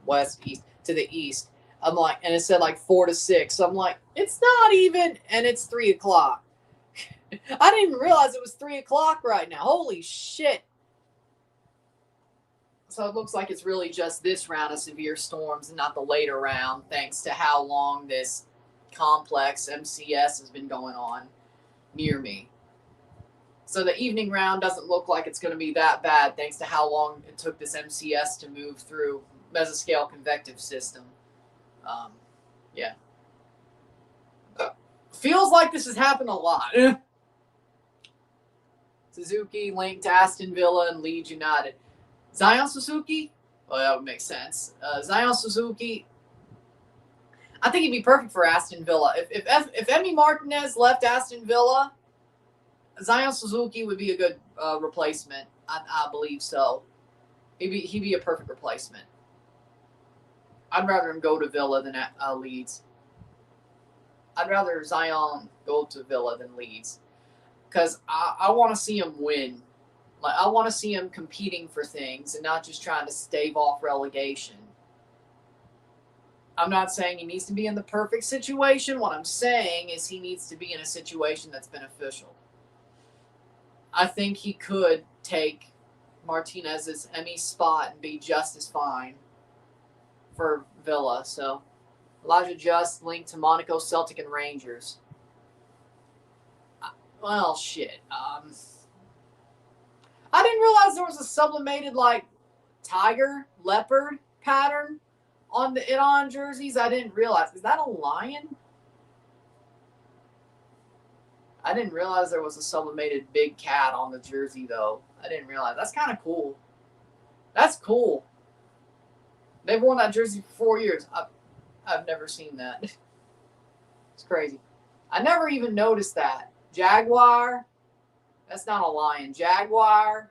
west, east, to the east. I'm like, and it said, like, 4 to 6. So I'm like, it's not even, and it's 3 o'clock. I didn't realize it was 3 o'clock right now. Holy shit. So it looks like it's really just this round of severe storms and not the later round, thanks to how long this complex MCS has been going on near me. So the evening round doesn't look like it's going to be that bad, thanks to how long it took this MCS to move through mesoscale convective system. Yeah. Feels like this has happened a lot. Suzuki linked to Aston Villa and Leeds United. Zion Suzuki? Well, that would make sense. Zion Suzuki, I think he'd be perfect for Aston Villa. If Emi Martinez left Aston Villa, Zion Suzuki would be a good replacement. I believe so. He'd be a perfect replacement. I'd rather him go to Villa than Leeds. I'd rather Zion go to Villa than Leeds. Because I want to see him win. Like, I want to see him competing for things and not just trying to stave off relegation. I'm not saying he needs to be in the perfect situation. What I'm saying is he needs to be in a situation that's beneficial. I think he could take Martinez's Emi spot and be just as fine for Villa. So, Elijah Just linked to Monaco, Celtic, and Rangers. Well, shit. I didn't realize there was a sublimated, like, tiger, leopard pattern on the Iran jerseys. I didn't realize. Is that a lion? I didn't realize there was a sublimated big cat on the jersey, though. I didn't realize. That's kind of cool. That's cool. They've worn that jersey for 4 years. I've never seen that. It's crazy. I never even noticed that. Jaguar. That's not a lion. Jaguar.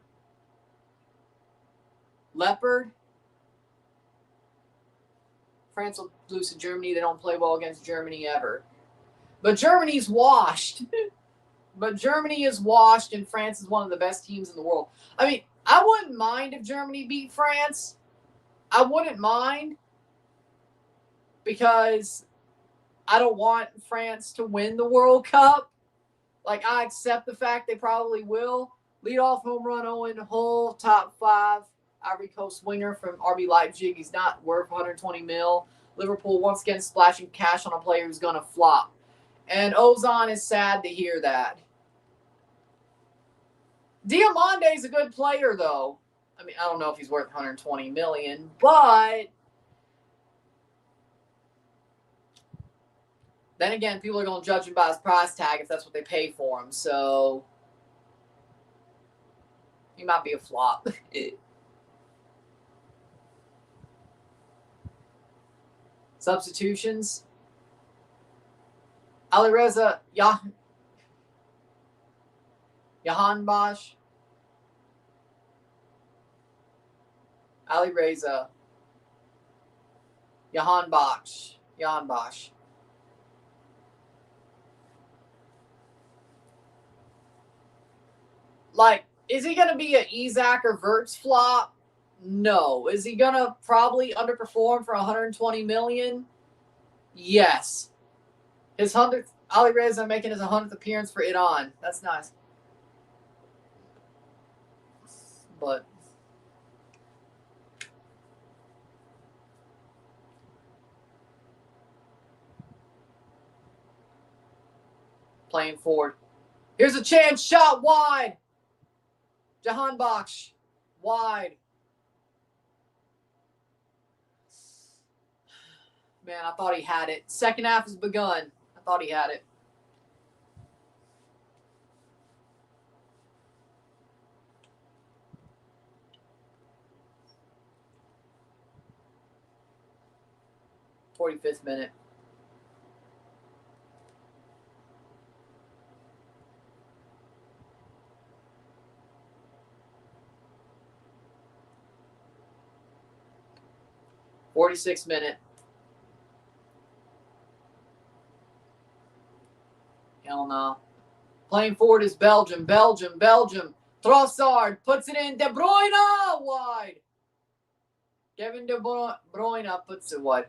Leopard. France will lose to Germany. They don't play well against Germany ever. But Germany's washed. But Germany is washed, and France is one of the best teams in the world. I mean, I wouldn't mind if Germany beat France. I wouldn't mind. Because I don't want France to win the World Cup. Like, I accept the fact they probably will. Leadoff home run, Owen Hull, top 5. Ivory Coast winger from RB Leipzig. He's not worth 120 mil. Liverpool once again splashing cash on a player who's going to flop. And Ozan is sad to hear that. Diamande is a good player, though. I mean, I don't know if he's worth 120 million, but then again, people are going to judge him by his price tag if that's what they pay for him. So he might be a flop. Substitutions. Alireza Jahanbakhsh. Alireza Jahanbakhsh. Like, is he going to be an Isak or Wirtz flop? No. Is he going to probably underperform for 120 million? Yes. His 100th, Alireza making his 100th appearance for Iran. That's nice. But playing forward. Here's a chance shot wide. Jahanbakhsh wide. Man, I thought he had it. Second half has begun. I thought he had it. .45th minute. .46th minute. Hell no. Playing forward is Belgium. Trossard puts it in. De Bruyne wide. Kevin De Bruyne puts it wide.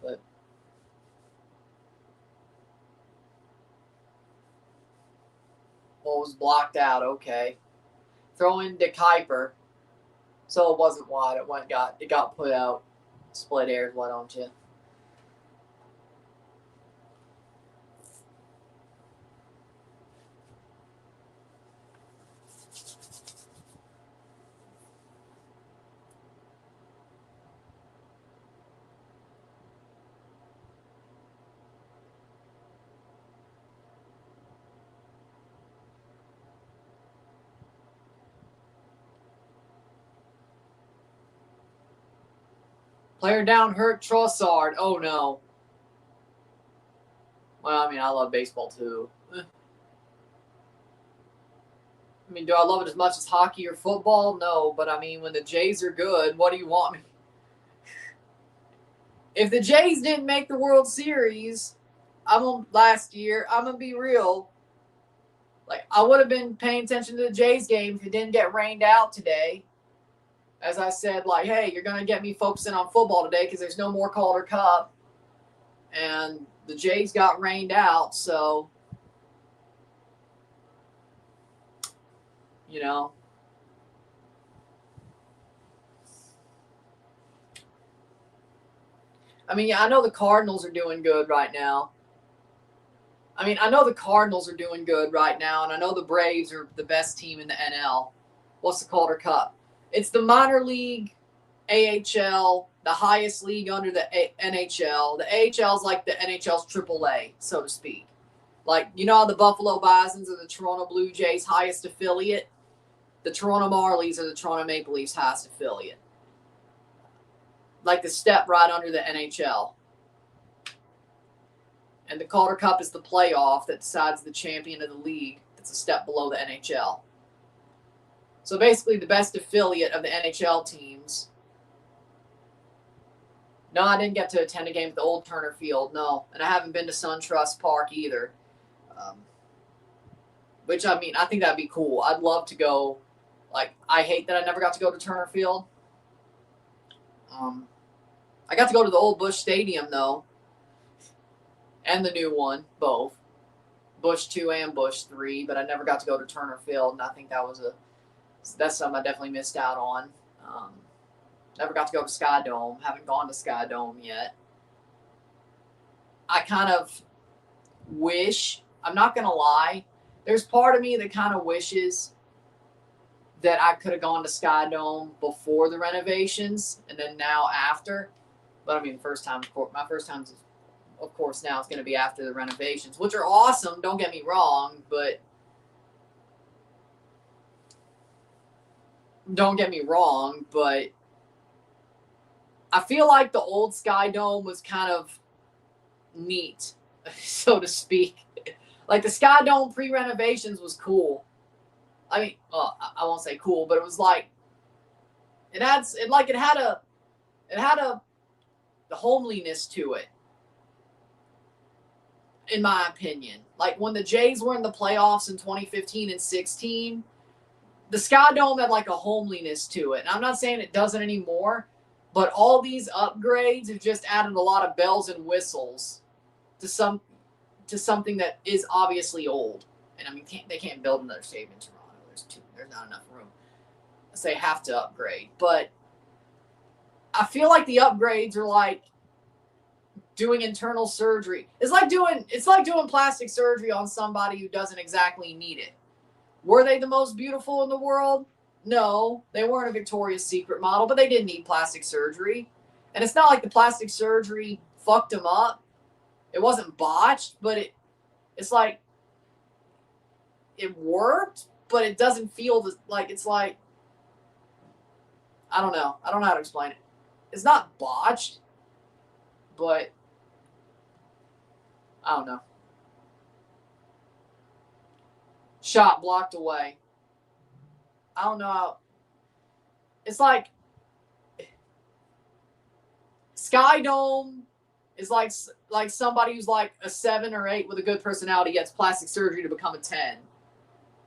But was blocked out. Okay. Throw in De Kuiper. So it wasn't wide. It got put out. Split hairs, why don't you? Player down hurt, Trossard. Oh, no. Well, I mean, I love baseball, too. I mean, do I love it as much as hockey or football? No, but I mean, when the Jays are good, what do you want me? If the Jays didn't make the World Series last year, I'm going to be real. Like, I would have been paying attention to the Jays game if it didn't get rained out today. As I said, like, hey, you're going to get me focusing on football today because there's no more Calder Cup. And the Jays got rained out, so, you know. I mean, yeah, I know the Cardinals are doing good right now. And I know the Braves are the best team in the NL. What's the Calder Cup? It's the minor league, AHL, the highest league under the NHL. The AHL is like the NHL's AAA, so to speak. Like, you know how the Buffalo Bisons are the Toronto Blue Jays' highest affiliate? The Toronto Marlies are the Toronto Maple Leafs' highest affiliate. Like the step right under the NHL. And the Calder Cup is the playoff that decides the champion of the league. That's a step below the NHL. So basically the best affiliate of the NHL teams. No, I didn't get to attend a game at the old Turner Field, no. And I haven't been to SunTrust Park either. Which, I mean, I think that'd be cool. I'd love to go. Like, I hate that I never got to go to Turner Field. I got to go to the old Busch Stadium, though. And the new one, both. Busch 2 and Busch 3, but I never got to go to Turner Field, and I think that was So that's something I definitely missed out on. Never got to go to Sky Dome. Haven't gone to Sky Dome yet. I kind of wish, I'm not going to lie, there's part of me that kind of wishes that I could have gone to Sky Dome before the renovations and then now after. But I mean, my first time, of course, now it's going to be after the renovations, which are awesome. Don't get me wrong, but I feel like the old Sky Dome was kind of neat, so to speak. Like the Sky Dome pre-renovations was cool. I mean, well, I won't say cool, but it was like it had the homeliness to it, in my opinion. Like when the Jays were in the playoffs in 2015 and 16, the Sky Dome had like a homeliness to it. And I'm not saying it doesn't anymore, but all these upgrades have just added a lot of bells and whistles to something that is obviously old. And I mean, they can't build another stadium in Toronto. There's not enough room. So they have to upgrade. But I feel like the upgrades are like doing internal surgery. It's like doing plastic surgery on somebody who doesn't exactly need it. Were they the most beautiful in the world? No, they weren't a Victoria's Secret model, but they didn't need plastic surgery. And it's not like the plastic surgery fucked them up. It wasn't botched, but it's like it worked, but it doesn't feel like it's like, I don't know. I don't know how to explain it. It's not botched, but I don't know. Shot blocked away. I don't know how. It's like Sky Dome is like somebody who's like a 7 or 8 with a good personality gets plastic surgery to become a 10.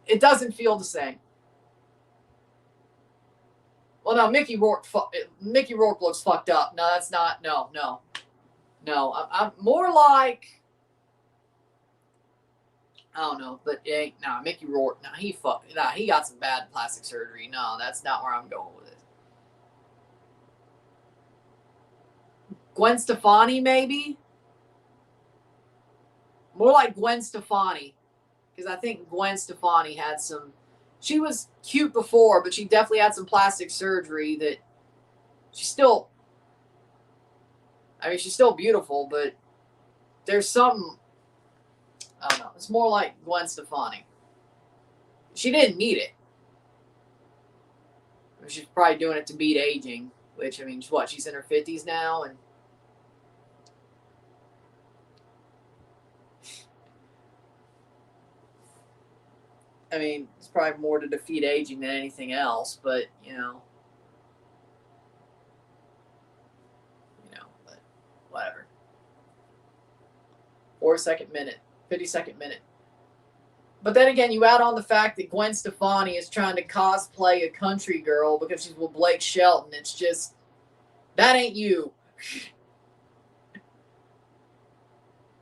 It doesn't feel the same. Well, no, Mickey Rourke looks fucked up. No, that's not. No. I'm more like, I don't know, but Mickey Rourke. He got some bad plastic surgery. No, that's not where I'm going with it. Gwen Stefani, maybe? More like Gwen Stefani. Because I think Gwen Stefani had some... She was cute before, but she definitely had some plastic surgery that she's still... I mean, she's still beautiful, but there's some... I don't know. It's more like Gwen Stefani. She didn't need it. She's probably doing it to beat aging, which, I mean, she's in her 50s now, and I mean, it's probably more to defeat aging than anything else, but, but whatever. 52nd minute. But then again, you add on the fact that Gwen Stefani is trying to cosplay a country girl because she's with Blake Shelton. It's just, that ain't you.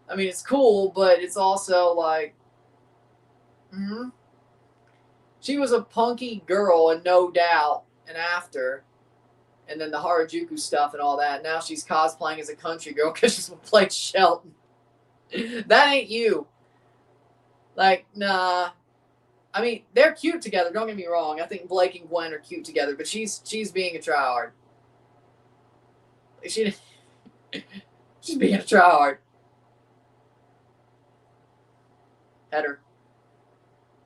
I mean, it's cool, but it's also like, she was a punky girl, and no doubt, and after, and then the Harajuku stuff and all that. Now she's cosplaying as a country girl because she's with Blake Shelton. That ain't you. Like, nah. I mean, they're cute together. Don't get me wrong. I think Blake and Gwen are cute together, but she's being a tryhard. She's being a tryhard. Header.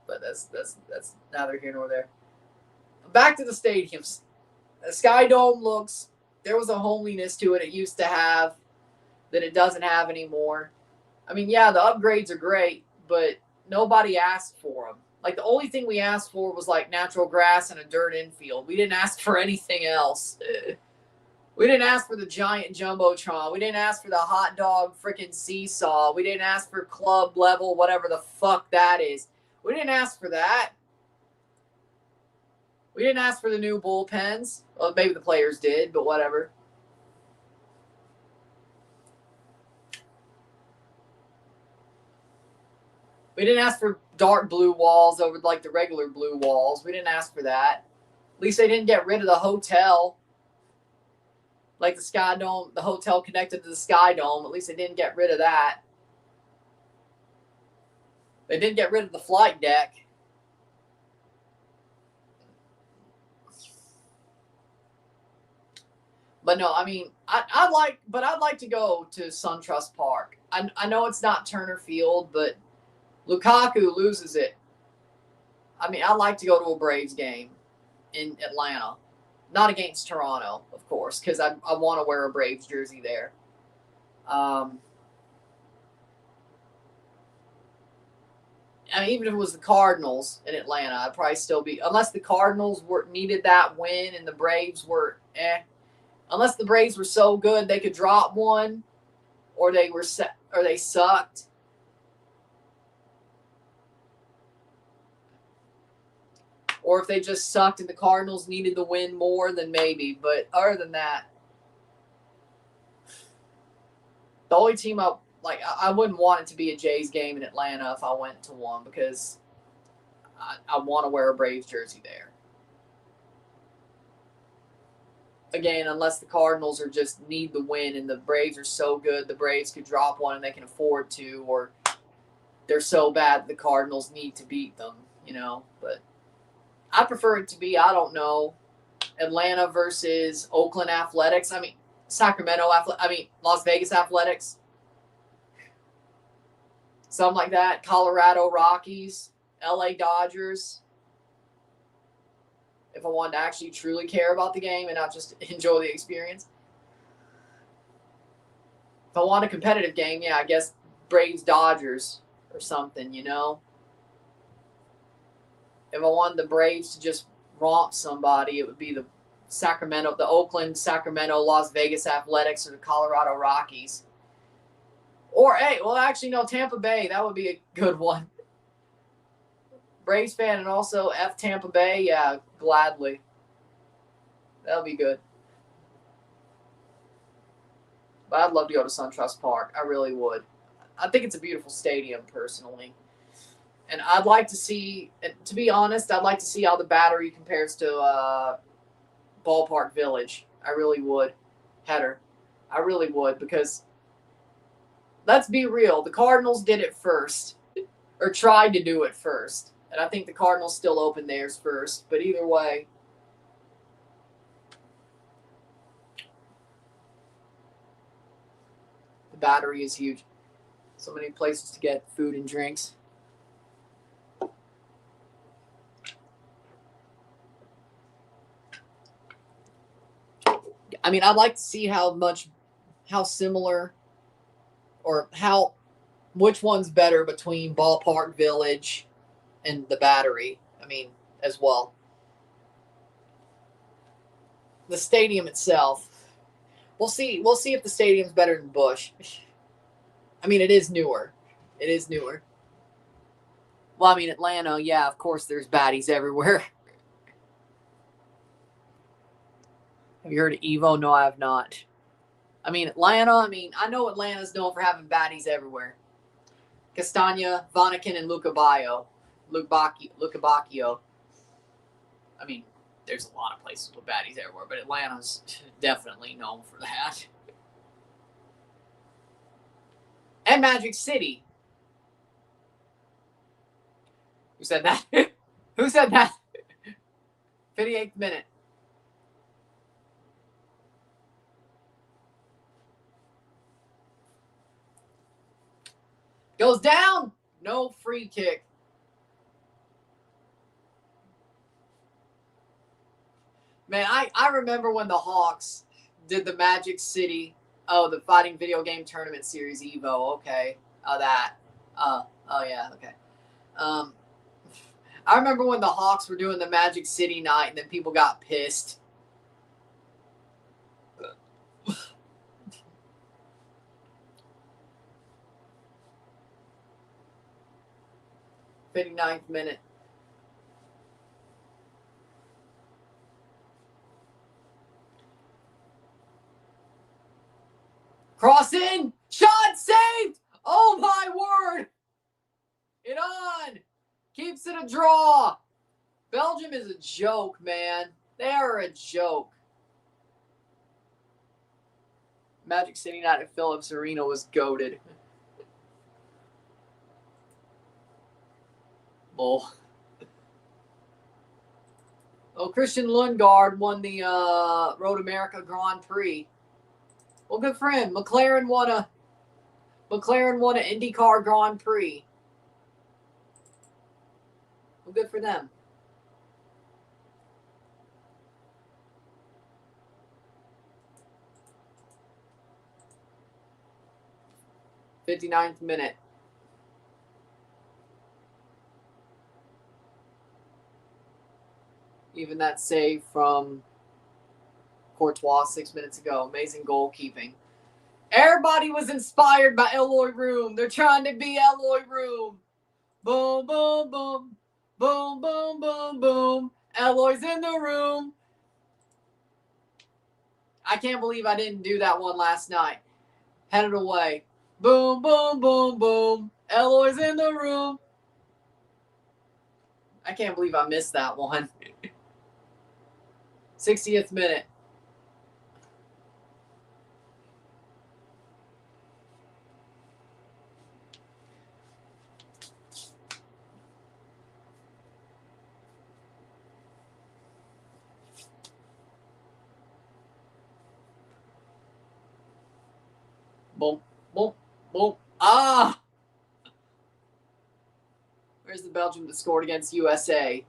But that's neither here nor there. Back to the stadiums. The Sky Dome there was a homeliness to it used to have that it doesn't have anymore. I mean, yeah, the upgrades are great, but nobody asked for them. Like, the only thing we asked for was, like, natural grass and a dirt infield. We didn't ask for anything else. We didn't ask for the giant Jumbotron. We didn't ask for the hot dog freaking seesaw. We didn't ask for club level, whatever the fuck that is. We didn't ask for that. We didn't ask for the new bullpens. Well, maybe the players did, but whatever. We didn't ask for dark blue walls over like the regular blue walls. We didn't ask for that. At least they didn't get rid of the hotel. Like the Sky Dome, the hotel connected to the Sky Dome. At least they didn't get rid of that. They didn't get rid of the flight deck. But no, I mean, I'd like to go to SunTrust Park. I know it's not Turner Field, but Lukaku loses it. I mean, I'd like to go to a Braves game in Atlanta. Not against Toronto, of course, because I want to wear a Braves jersey there. I mean, even if it was the Cardinals in Atlanta, I'd probably still be, unless the Cardinals needed that win and the Braves were unless the Braves were so good they could drop one, or they sucked. Or if they just sucked and the Cardinals needed the win more, then maybe. But other than that, the only team I wouldn't want it to be a Jays game in Atlanta if I went to one, because I want to wear a Braves jersey there. Again, unless the Cardinals are just need the win and the Braves are so good the Braves could drop one and they can afford to, or they're so bad the Cardinals need to beat them, But I prefer it to be, I don't know, Atlanta versus Oakland Athletics. I mean, Las Vegas Athletics. Something like that. Colorado Rockies, LA Dodgers. If I wanted to actually truly care about the game and not just enjoy the experience. If I want a competitive game, yeah, I guess Braves Dodgers or something, If I wanted the Braves to just romp somebody, it would be the Oakland, Sacramento, Las Vegas Athletics, or the Colorado Rockies. Or, Tampa Bay. That would be a good one. Braves fan and also F Tampa Bay, yeah, gladly. That'll be good. But I'd love to go to SunTrust Park. I really would. I think it's a beautiful stadium, personally. And I'd like to see, to be honest, I'd like to see how the Battery compares to Ballpark Village. I really would. Header. I really would, because let's be real. The Cardinals did it first, or tried to do it first. And I think the Cardinals still opened theirs first. But either way, the Battery is huge. So many places to get food and drinks. I mean, I'd like to see how similar, or which one's better between Ballpark Village and the Battery. I mean, as well. The stadium itself, we'll see if the stadium's better than Busch. I mean, it is newer. Well, I mean, Atlanta, yeah, of course there's baddies everywhere. Have you heard of Evo? No, I have not. I mean, Atlanta, I know Atlanta's known for having baddies everywhere. Castagna, Vanaken, and Luca Bacchio. I mean, there's a lot of places with baddies everywhere, but Atlanta's definitely known for that. And Magic City. Who said that? Who said that? 58th minute. Goes down. No free kick. Man, I remember when the Hawks did the Magic City, the Fighting Video Game Tournament Series Evo. Okay. Yeah, okay. I remember when the Hawks were doing the Magic City night and then people got pissed. '59th minute. Cross in. Shot saved. Oh, my word. It keeps it a draw. Belgium is a joke, man. They are a joke. Magic City night at Phillips Arena was goated. Bull. Well, Christian Lundgaard won the Road America Grand Prix. Well, good for him. McLaren won an IndyCar Grand Prix. Well, good for them. '59th minute. Even that save from Courtois 6 minutes ago. Amazing goalkeeping. Everybody was inspired by Eloy Room. They're trying to be Eloy Room. Boom, boom, boom. Boom, boom, boom, boom. Eloy's in the room. I can't believe I didn't do that one last night. Headed away. Boom, boom, boom, boom. Eloy's in the room. I can't believe I missed that one. 60th minute. Boom, boom, boom. Ah! Where's the Belgium that scored against USA?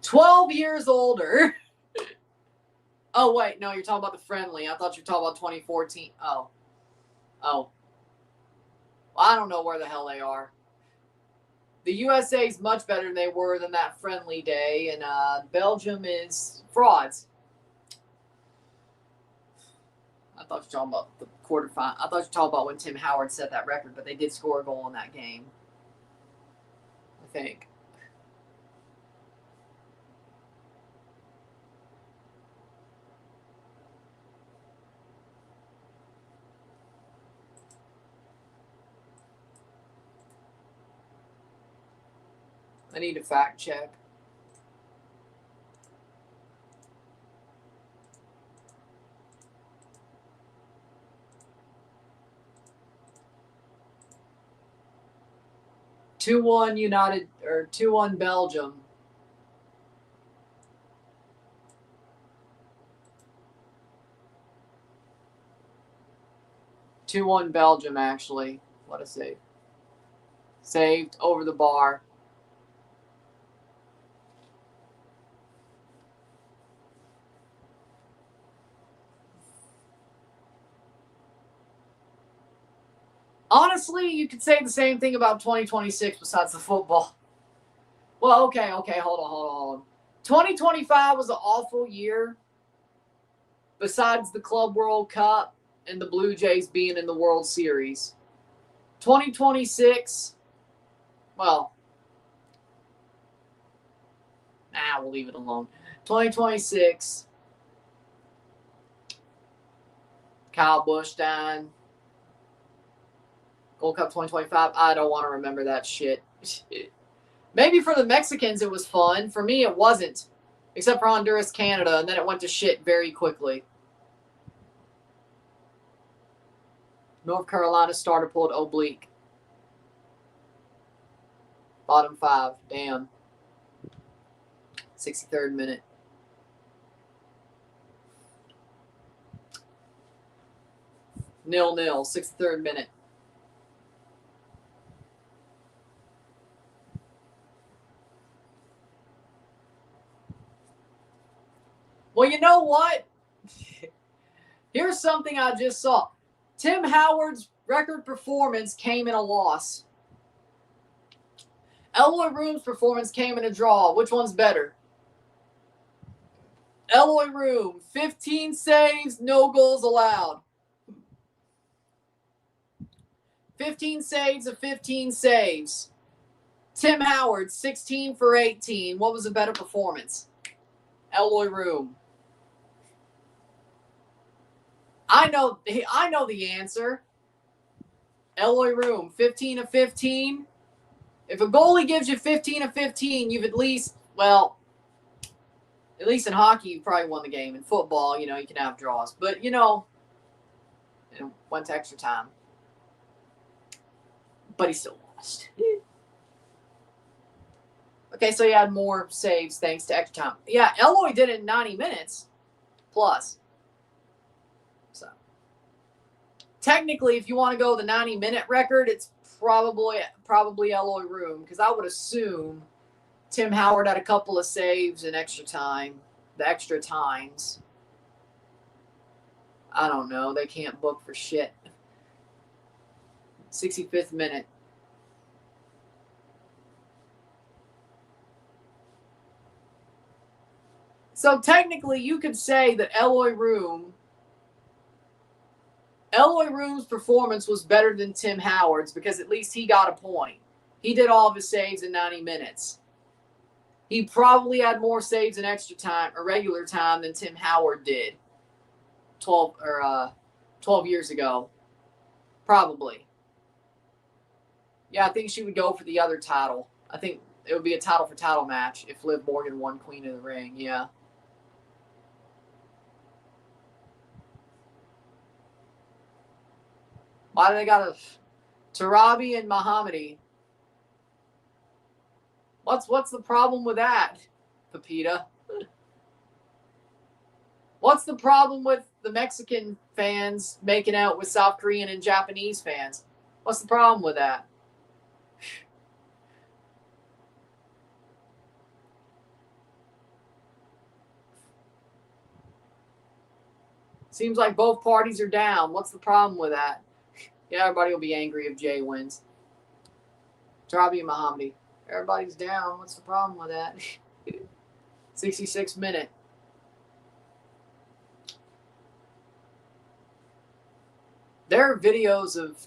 12 years older. Oh, wait. No, you're talking about the friendly. I thought you were talking about 2014. Oh. Well, I don't know where the hell they are. The USA is much better than they were than that friendly day, and Belgium is frauds. I thought you were talking about the quarterfinal. I thought you were talking about when Tim Howard set that record, but they did score a goal in that game. I think. I need a fact check. (2-1) United, or 2-1 Belgium. (2-1 Belgium, actually. What a save. Saved over the bar. Honestly, you could say the same thing about 2026 besides the football. Well, okay, hold on. 2025 was an awful year besides the Club World Cup and the Blue Jays being in the World Series. 2026, well, we'll leave it alone. 2026, Kyle Busch dying. Gold Cup 2025, I don't want to remember that shit. Maybe for the Mexicans it was fun. For me, it wasn't. Except for Honduras, Canada, and then it went to shit very quickly. North Carolina starter pulled oblique. Bottom 5. Damn. 63rd minute. Nil-nil. 63rd minute. Well, you know what? Here's something I just saw. Tim Howard's record performance came in a loss. Eloy Room's performance came in a draw. Which one's better? Eloy Room, 15 saves, no goals allowed. 15 saves of 15 saves. Tim Howard, 16 for 18. What was a better performance? Eloy Room. I know the answer. Eloy Room, 15 of 15. If a goalie gives you 15 of 15, you've at least, well, at least in hockey, you probably won the game. In football, you know, you can have draws. But, you know, it went to extra time. But he still lost. Okay, so he had more saves thanks to extra time. Yeah, Eloy did it in 90 minutes plus. So, technically, if you want to go the 90-minute record, it's probably Eloy Room, because I would assume Tim Howard had a couple of saves in extra time. The extra times. I don't know. They can't book for shit. 65th minute. So technically, you could say that Eloy Room's performance was better than Tim Howard's, because at least he got a point. He did all of his saves in 90 minutes. He probably had more saves in extra time or regular time than Tim Howard did 12 years ago. Probably. Yeah, I think she would go for the other title. I think it would be a title for title match if Liv Morgan won Queen of the Ring. Yeah. Why do they got Tarabi and Mohammadi? What's the problem with that, Pepita? What's the problem with the Mexican fans making out with South Korean and Japanese fans? What's the problem with that? Seems like both parties are down. What's the problem with that? Yeah, everybody will be angry if Jay wins. Tarabi and Mohammadi. Everybody's down. What's the problem with that? 66 minute. There are videos of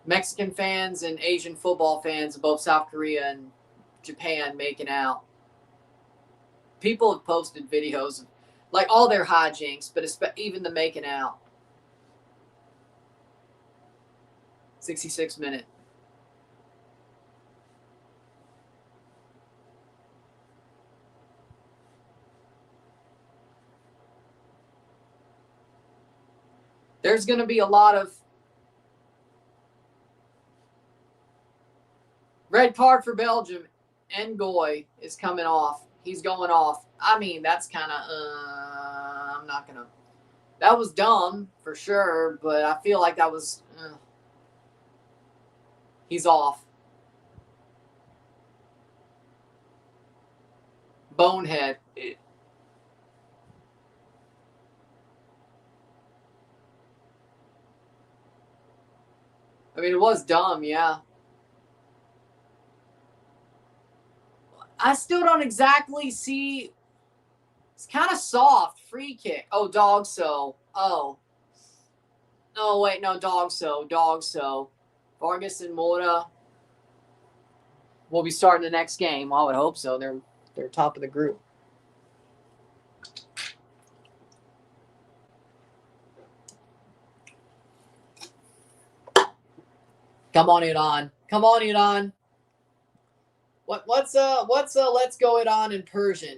Mexican fans and Asian football fans of both South Korea and Japan making out. People have posted videos of like all their hijinks, but even the making out. 66 minute. There's going to be a lot of red card for Belgium. Ngoy is coming off. He's going off. I mean, that's kind of, I'm not going to. That was dumb for sure, but I feel like that was, he's off. Bonehead. I mean, it was dumb, yeah. I still don't exactly see. It's kind of soft. Free kick. Oh, dog so. Oh. No, wait, no, dog so. Dog so. Vargas and Mora will be starting the next game. I would hope so. They're top of the group. Come on, Iran. Come on, Iran. What's let's go it on in Persian?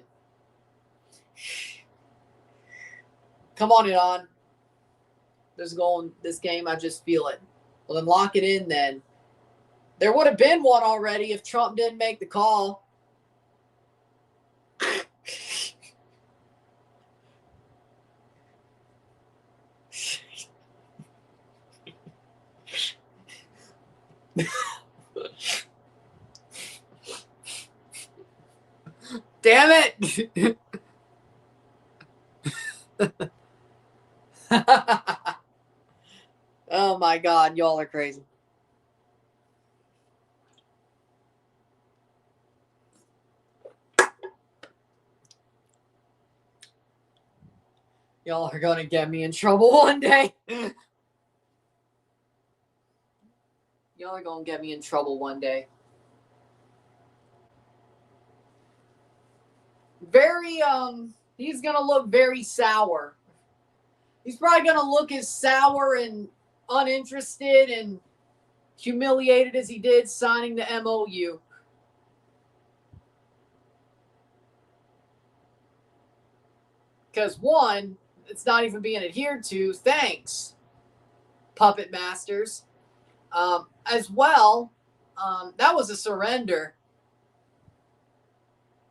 Come on, Iran. This game, I just feel it. Well, then lock it in then. There would have been one already if Trump didn't make the call. Damn it! Oh my God, y'all are crazy. Y'all are gonna get me in trouble one day. Y'all are gonna get me in trouble one day. Very, he's gonna look very sour. He's probably gonna look as sour and uninterested and humiliated as he did signing the MOU. Because, one, it's not even being adhered to. Thanks, puppet masters. As well, that was a surrender.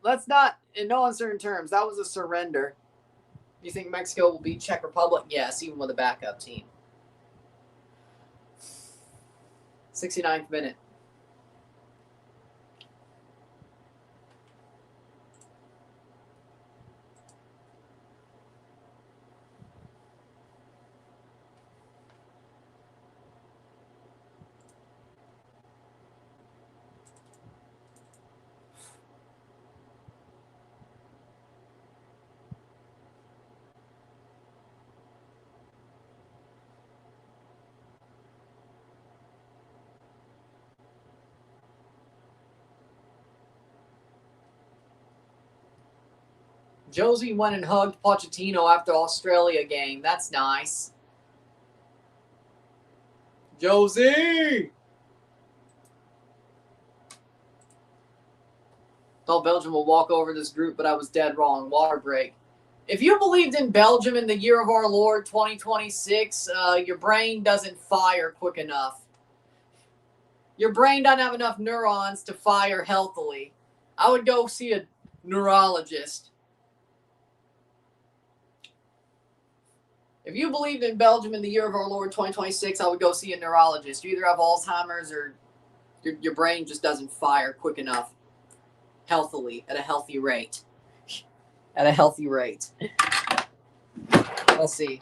Let's not, in no uncertain terms, that was a surrender. You think Mexico will beat Czech Republic? Yes, even with a backup team. 69th minute. Josie went and hugged Pochettino after Australia game. That's nice. Josie! Thought Belgium will walk over this group, but I was dead wrong. Water break. If you believed in Belgium in the year of our Lord 2026, your brain doesn't fire quick enough. Your brain doesn't have enough neurons to fire healthily. I would go see a neurologist. If you believed in Belgium in the year of our Lord 2026, I would go see a neurologist. You either have Alzheimer's or your brain just doesn't fire quick enough, healthily, at a healthy rate. At a healthy rate. Let's see.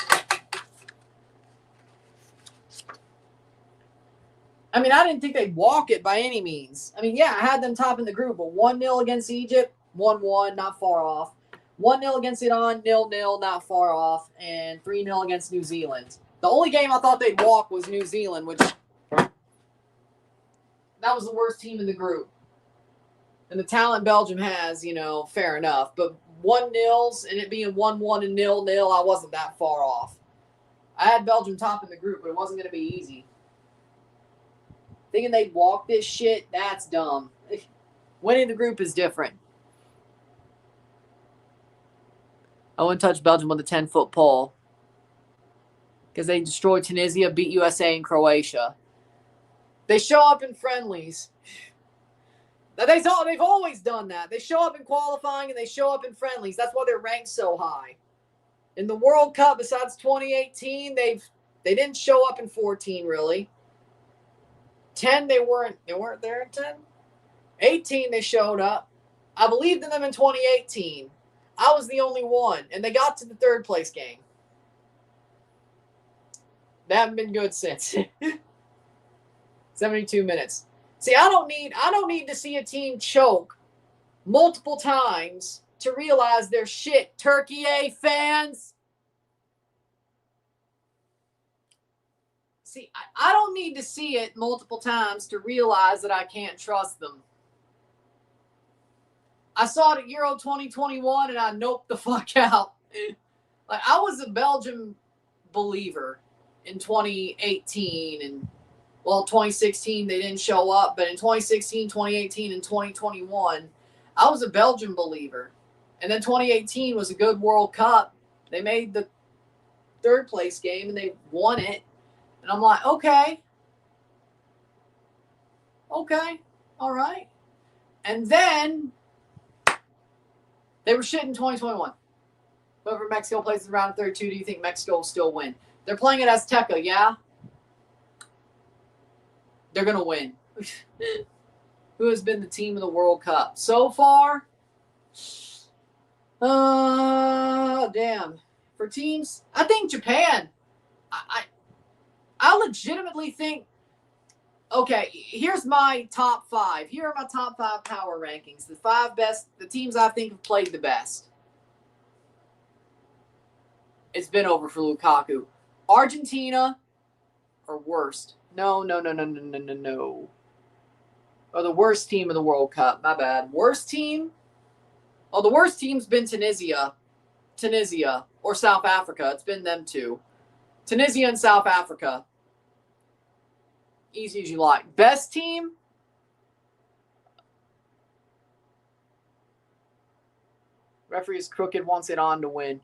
I mean, I didn't think they'd walk it by any means. I mean, yeah, I had them top in the group, but 1-0 against Egypt, 1-1, not far off. 1-0 against Iran, 0-0, not far off, and 3-0 against New Zealand. The only game I thought they'd walk was New Zealand, which that was the worst team in the group. And the talent Belgium has, fair enough. But 1-0s and it being 1-1 and 0-0, I wasn't that far off. I had Belgium top in the group, but it wasn't going to be easy. Thinking they'd walk this shit, that's dumb. Winning the group is different. I wouldn't touch Belgium with a 10-foot pole because they destroyed Tunisia, beat USA and Croatia. They show up in friendlies. They've always done that. They show up in qualifying and they show up in friendlies. That's why they're ranked so high. In the World Cup, besides 2018, they didn't show up in 14 really. 10, they weren't there in 10. 18, they showed up. I believed in them in 2018. I was the only one, and they got to the third place game. They haven't been good since. 72 minutes. See, I don't need to see a team choke multiple times to realize they're shit. Turkey A fans. See, I don't need to see it multiple times to realize that I can't trust them. I saw it at Euro 2021 and I noped the fuck out. Like, I was a Belgium believer in 2018 and 2016 they didn't show up, but in 2016, 2018, and 2021, I was a Belgium believer. And then 2018 was a good World Cup. They made the third place game and they won it. And I'm like, okay, all right. And then they were shit in 2021. Whoever Mexico plays in round of 32, do you think Mexico will still win? They're playing at Azteca, yeah? They're going to win. Who has been the team of the World Cup? So far, damn. For teams, I think Japan. I legitimately think, okay, here's my top 5. Here are my top 5 power rankings. The teams I think have played the best. It's been over for Lukaku. Argentina, or worst. No. Oh, the worst team of the World Cup. My bad. Worst team? Oh, the worst team's been Tunisia, or South Africa. It's been them two. Tunisia and South Africa. Easy as you like. Best team? Referee is crooked, wants it on to win.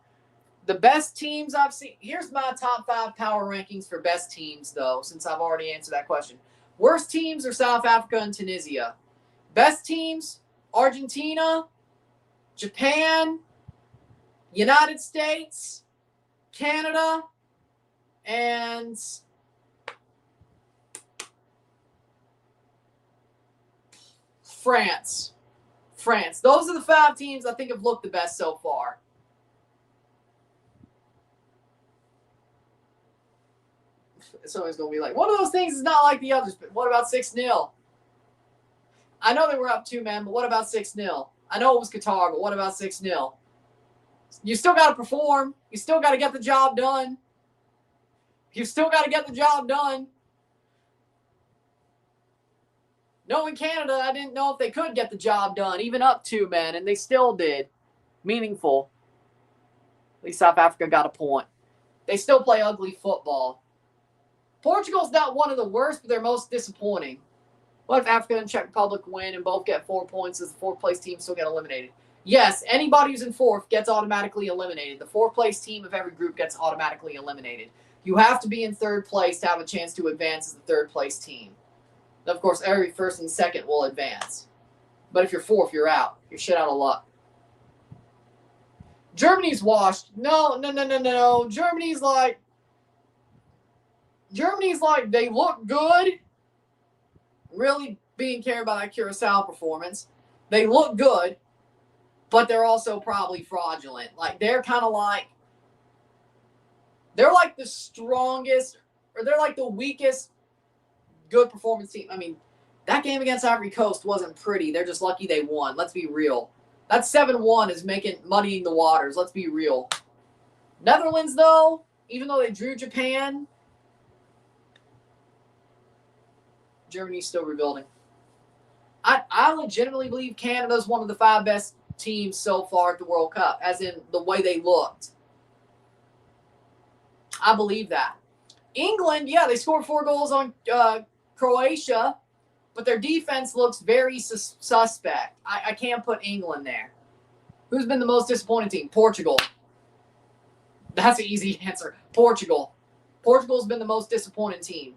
The best teams I've seen. Here's my top 5 power rankings for best teams, though, since I've already answered that question. Worst teams are South Africa and Tunisia. Best teams, Argentina, Japan, United States, Canada, and France. Those are the 5 teams I think have looked the best so far. Somebody's going to be like, one of those things is not like the others, but what about 6-0? I know they were up 2, man, but what about 6-0? I know it was Qatar, but what about 6-0? You still got to perform. You still got to get the job done. Knowing Canada, I didn't know if they could get the job done, even up 2, man, and they still did. Meaningful. At least South Africa got a point. They still play ugly football. Portugal's not one of the worst, but they're most disappointing. What if Africa and Czech Republic win and both get 4 points? Does the 4th place team still get eliminated? Yes, anybody who's in 4th gets automatically eliminated. The 4th place team of every group gets automatically eliminated. You have to be in 3rd place to have a chance to advance as the 3rd place team. Of course, every 1st and 2nd will advance. But if you're 4th, you're out. You're shit out of luck. Germany's washed. No. Germany's like, they look good. Really being carried by that Curacao performance. They look good, but they're also probably fraudulent. Like, they're like the strongest, or they're like the weakest good performance team. I mean, that game against Ivory Coast wasn't pretty. They're just lucky they won. Let's be real. That 7-1 is muddying the waters. Let's be real. Netherlands, though, even though they drew Japan, Germany's still rebuilding. I legitimately believe Canada's one of the 5 best teams so far at the World Cup, as in the way they looked. I believe that. England, yeah, they scored 4 goals on Croatia, but their defense looks very suspect. I can't put England there. Who's been the most disappointing team? Portugal. That's an easy answer. Portugal. Portugal's been the most disappointing team.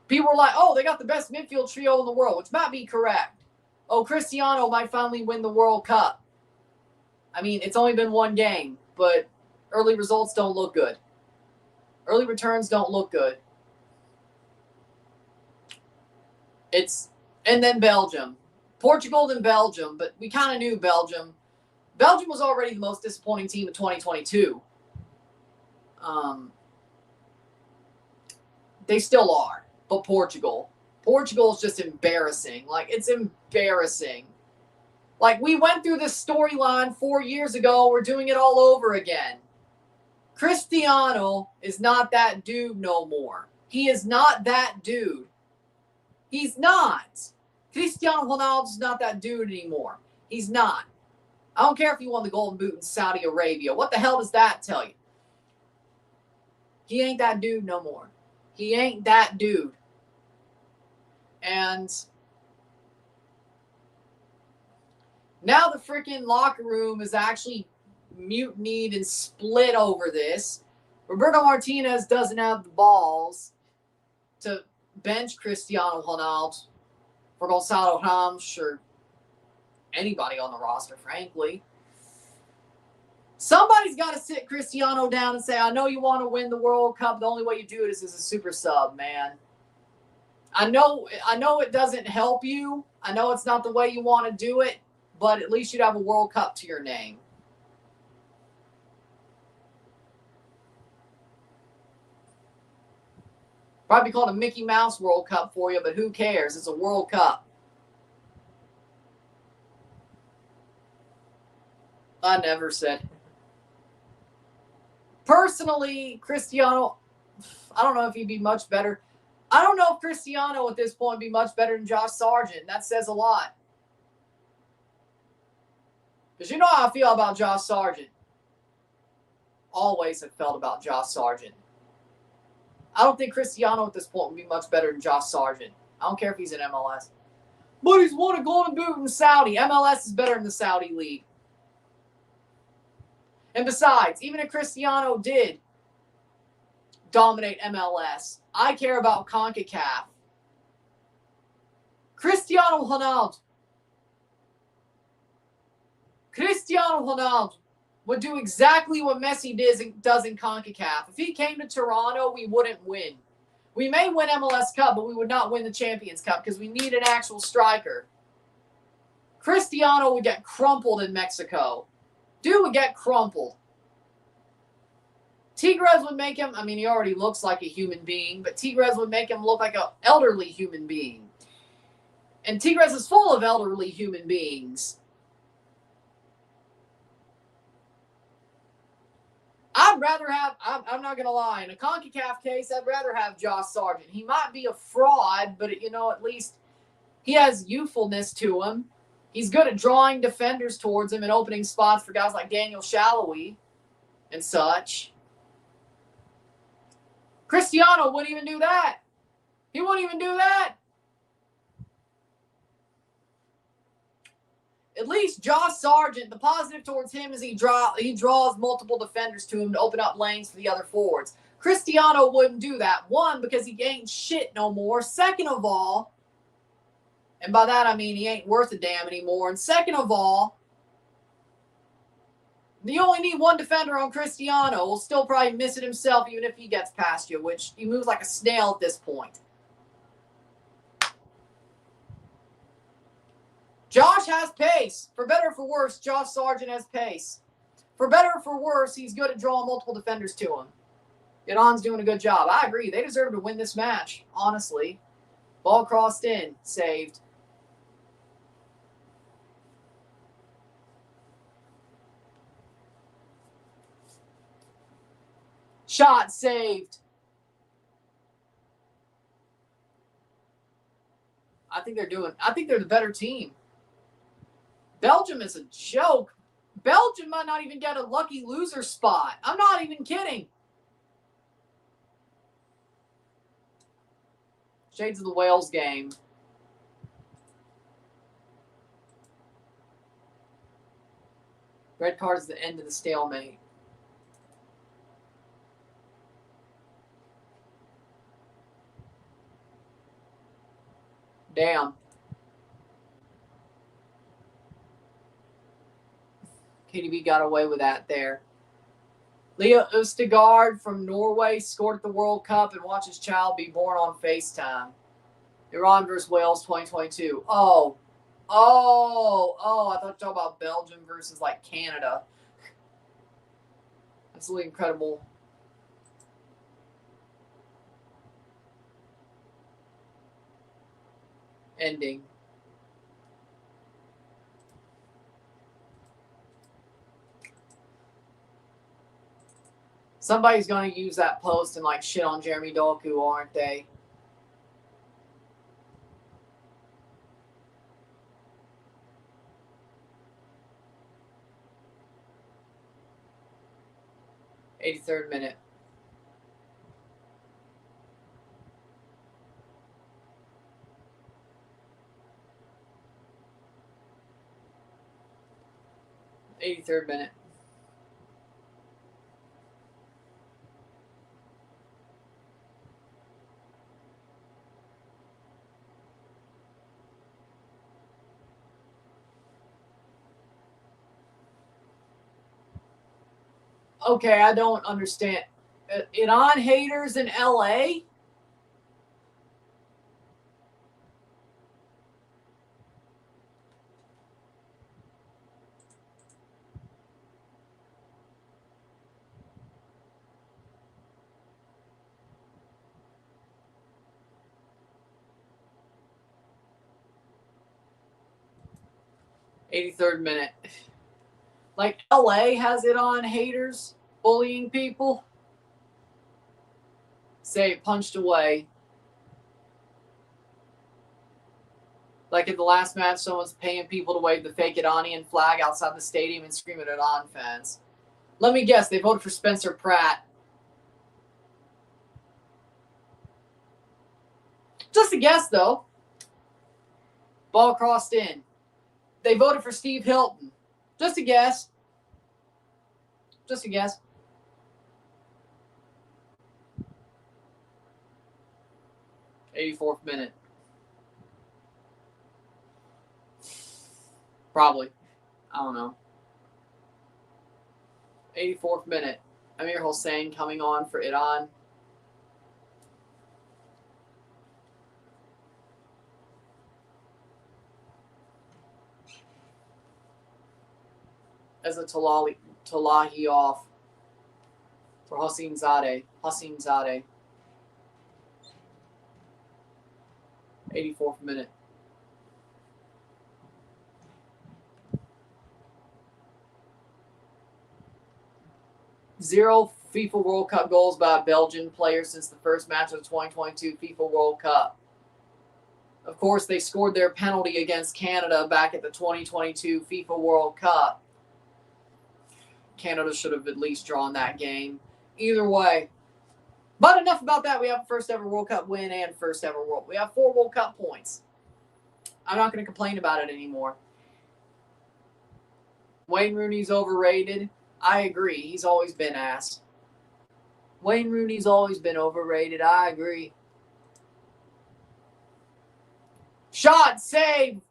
People were like, oh, they got the best midfield trio in the world, which might be correct. Oh, Cristiano might finally win the World Cup. I mean, it's only been 1 game, but early results don't look good. Early returns don't look good. And then Belgium. Portugal, then Belgium, but we kind of knew Belgium. Belgium was already the most disappointing team of 2022. They still are. But Portugal is just embarrassing. Like, it's embarrassing. Like, we went through this storyline 4 years ago. We're doing it all over again. Cristiano is not that dude no more. He is not that dude. He's not. Cristiano Ronaldo's not that dude anymore. He's not. I don't care if he won the Golden Boot in Saudi Arabia. What the hell does that tell you? He ain't that dude no more. He ain't that dude. And now the freaking locker room is actually mutinied and split over this. Roberto Martinez doesn't have the balls to bench Cristiano Ronaldo for Gonçalo Ramos or anybody on the roster, frankly. Somebody's got to sit Cristiano down and say, I know you want to win the World Cup. The only way you do it is as a super sub, man. I know it doesn't help you. I know it's not the way you want to do it, but at least you'd have a World Cup to your name. Probably called a Mickey Mouse World Cup for you, but who cares? It's a World Cup. I never said. Personally, Cristiano, I don't know if he'd be much better. I don't know if Cristiano at this point would be much better than Josh Sargent. That says a lot. Because you know how I feel about Josh Sargent. Always have felt about Josh Sargent. I don't think Cristiano at this point would be much better than Josh Sargent. I don't care if he's in MLS. But he's won a Golden Boot in Saudi. MLS is better than the Saudi League. And besides, even if Cristiano did dominate MLS, I care about CONCACAF. Cristiano Ronaldo would do exactly what Messi does in CONCACAF. If he came to Toronto, we wouldn't win. We may win MLS Cup, but we would not win the Champions Cup because we need an actual striker. Cristiano would get crumpled in Mexico. Dude would get crumpled. Tigres would make him, I mean, he already looks like a human being, but Tigres would make him look like an elderly human being. And Tigres is full of elderly human beings. I'd rather have, I'm not going to lie, in a CONCACAF case, I'd rather have Josh Sargent. He might be a fraud, but, you know, at least he has youthfulness to him. He's good at drawing defenders towards him and opening spots for guys like Daniel Shalhoub and such. Cristiano wouldn't even do that. He wouldn't even do that. At least Josh Sargent, the positive towards him is he draws multiple defenders to him to open up lanes for the other forwards. Cristiano wouldn't do that. One, because he ain't shit no more. Second of all, and by that I mean he ain't worth a damn anymore. And second of all, you only need one defender on Cristiano. He'll still probably miss it himself even if he gets past you, which he moves like a snail at this point. Josh has pace. For better or for worse, Josh Sargent has pace. For better or for worse, he's good at drawing multiple defenders to him. Iran's doing a good job. I agree. They deserve to win this match, honestly. Ball crossed in. Saved. Shot saved. I think they're the better team. Belgium is a joke. Belgium might not even get a lucky loser spot. I'm not even kidding. Shades of the Wales game. Red card is the end of the stalemate. Damn. KDB got away with that there. Leo Østegård from Norway scored at the World Cup and watched his child be born on FaceTime. Iran versus Wales 2022. Oh, I thought you were talking about Belgium versus like Canada. Absolutely incredible. Ending. Somebody's going to use that post and like shit on Jeremy Doku, aren't they? '83rd minute. '83rd minute. Okay, I don't understand. Iran haters in LA? '83rd minute. Like LA has it on haters bullying people. Say it punched away. Like in the last match, someone's paying people to wave the fake Iranian flag outside the stadium and scream at Iran fans. Let me guess, they voted for Spencer Pratt. Just a guess, though. Ball crossed in. They voted for Steve Hilton. Just a guess. Just a guess. '84th minute. Probably. I don't know. 84th minute. Amir Hossein coming on for Iran. As a Talahi off for Hossein Zadeh. 84th minute. Zero FIFA World Cup goals by a Belgian player since the first match of the 2022 FIFA World Cup. Of course, they scored their penalty against Canada back at the 2022 FIFA World Cup. Canada should have at least drawn that game. Either way. But enough about that. We have first ever World Cup win and first ever World. We have 4 World Cup points. I'm not going to complain about it anymore. Wayne Rooney's overrated. I agree. He's always been ass. Wayne Rooney's always been overrated. I agree. Shot, save,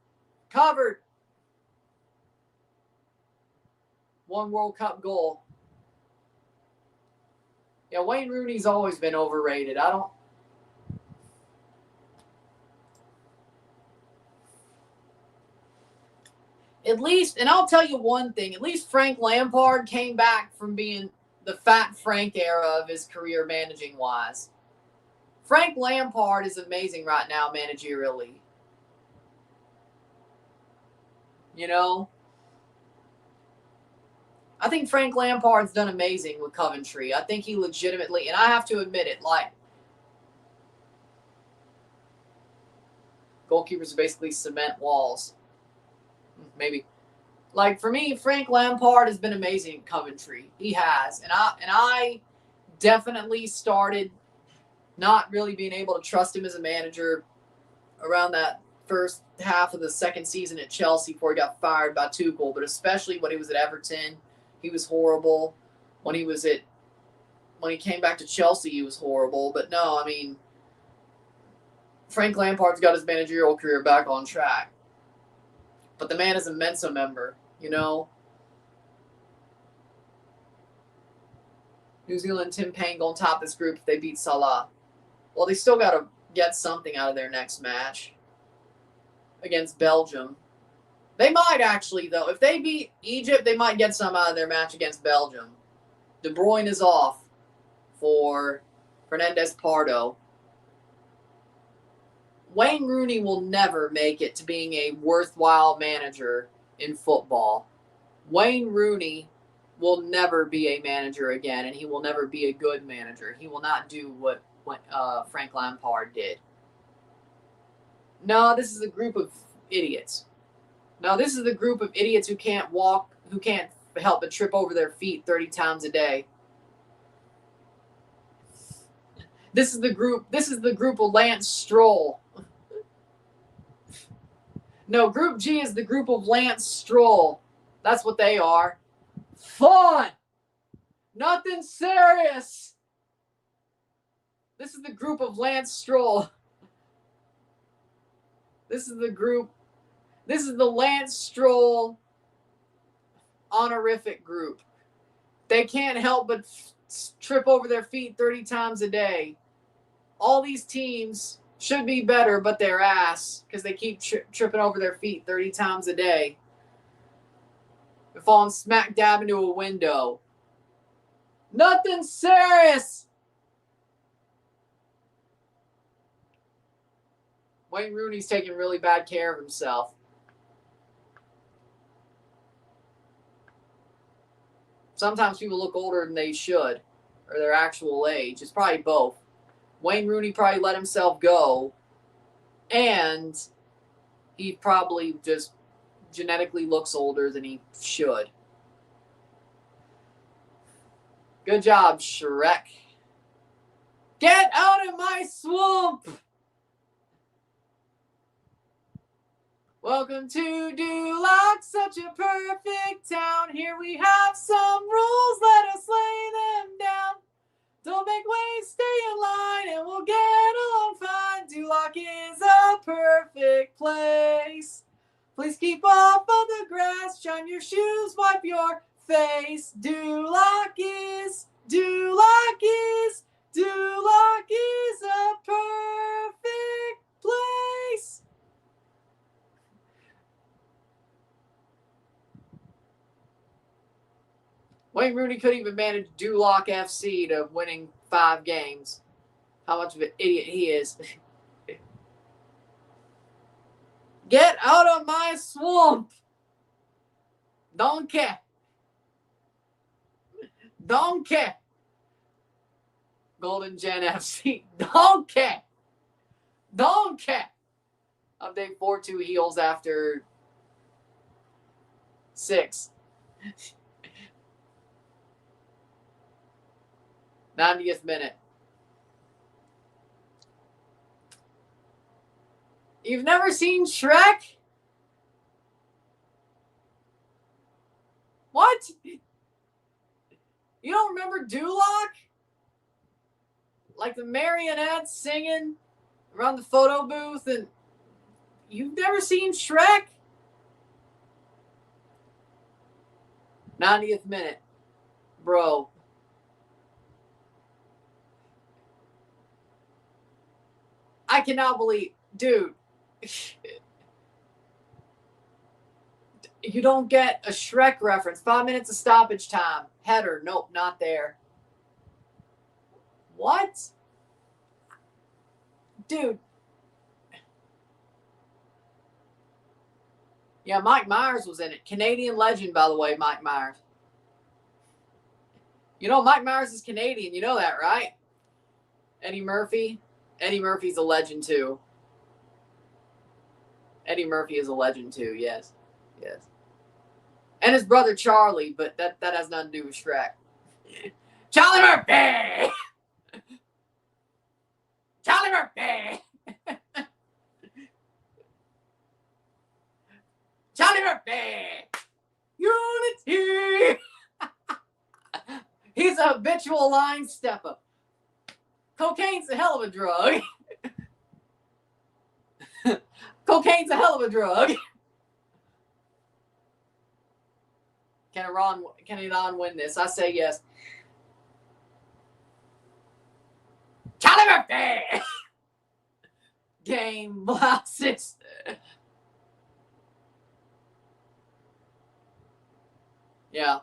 covered. 1 World Cup goal. Yeah, Wayne Rooney's always been overrated. At least, and I'll tell you one thing, at least Frank Lampard came back from being the Fat Frank era of his career managing-wise. Frank Lampard is amazing right now managerially. You know? I think Frank Lampard's done amazing with Coventry. I think he legitimately, and I have to admit it, like, goalkeepers are basically cement walls. Maybe. Like, for me, Frank Lampard has been amazing at Coventry. He has. And I definitely started not really being able to trust him as a manager around that first half of the second season at Chelsea before he got fired by Tuchel, but especially when he was at Everton, he was horrible. When he came back to Chelsea, he was horrible. But no, I mean, Frank Lampard's got his managerial career back on track. But the man is a Mensa member, you know. New Zealand, Tim Payne going top this group if they beat Salah. Well, they still got to get something out of their next match against Belgium. They might actually, though. If they beat Egypt, they might get some out of their match against Belgium. De Bruyne is off for Fernandez Pardo. Wayne Rooney will never make it to being a worthwhile manager in football. Wayne Rooney will never be a manager again, and he will never be a good manager. He will not do what Frank Lampard did. No, this is a group of idiots. No, this is the group of idiots who can't walk, who can't help but trip over their feet 30 times a day. This is the group of Lance Stroll. No, Group G is the group of Lance Stroll. That's what they are. Fun! Nothing serious! This is the group of Lance Stroll. This is the Lance Stroll honorific group. They can't help but trip over their feet 30 times a day. All these teams should be better, but they're ass because they keep tripping over their feet 30 times a day. They're falling smack dab into a window. Nothing serious. Wayne Rooney's taking really bad care of himself. Sometimes people look older than they should, or their actual age. It's probably both. Wayne Rooney probably let himself go, and he probably just genetically looks older than he should. Good job, Shrek. Get out of my swamp! Welcome to Duloc, such a perfect town. Here we have some rules, let us lay them down. Don't make waves, stay in line, and we'll get along fine. Duloc is a perfect place. Please keep off of the grass, shine your shoes, wipe your face. Duloc is a perfect place. Wayne Rooney couldn't even manage Duloc FC to winning 5 games. How much of an idiot he is. Get out of my swamp. Don't care. Don't care. Golden Gen FC. Don't care. Don't care. Update 4-2 heels after 6. 90th minute. You've never seen Shrek? What? You don't remember Duloc? Like the marionettes singing around the photo booth, and you've never seen Shrek? 90th minute. Bro. I cannot believe, dude. You don't get a Shrek reference. 5 minutes of stoppage time. Header. Nope, not there. What? Dude. Yeah, Mike Myers was in it. Canadian legend, by the way, Mike Myers. You know, Mike Myers is Canadian. You know that, right? Eddie Murphy. Eddie Murphy's a legend, too. Eddie Murphy is a legend, too. Yes. Yes. And his brother Charlie, but that has nothing to do with Shrek. Charlie Murphy! Charlie Murphy! Charlie Murphy! Unity! He's a habitual line stepper. Cocaine's a hell of a drug. Cocaine's a hell of a drug. Can Iran win this? I say yes. Charlie Murphy! Game blouses. Yeah.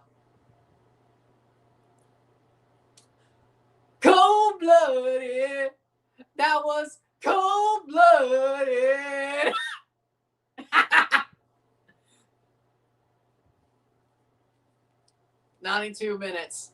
Cold-blooded. That was cold-blooded. 92 minutes.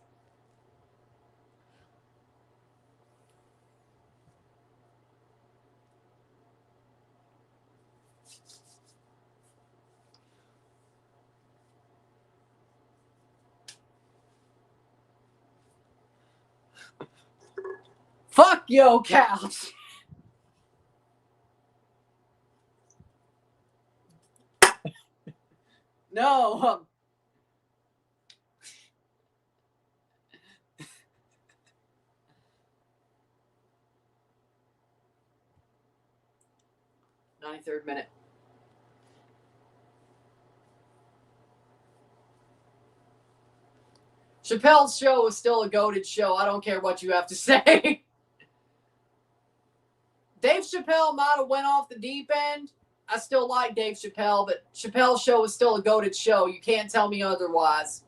Fuck yo, couch. No. 93rd minute. Chappelle's show is still a goated show. I don't care what you have to say. Dave Chappelle might have went off the deep end. I still like Dave Chappelle, but Chappelle's show is still a goated show. You can't tell me otherwise.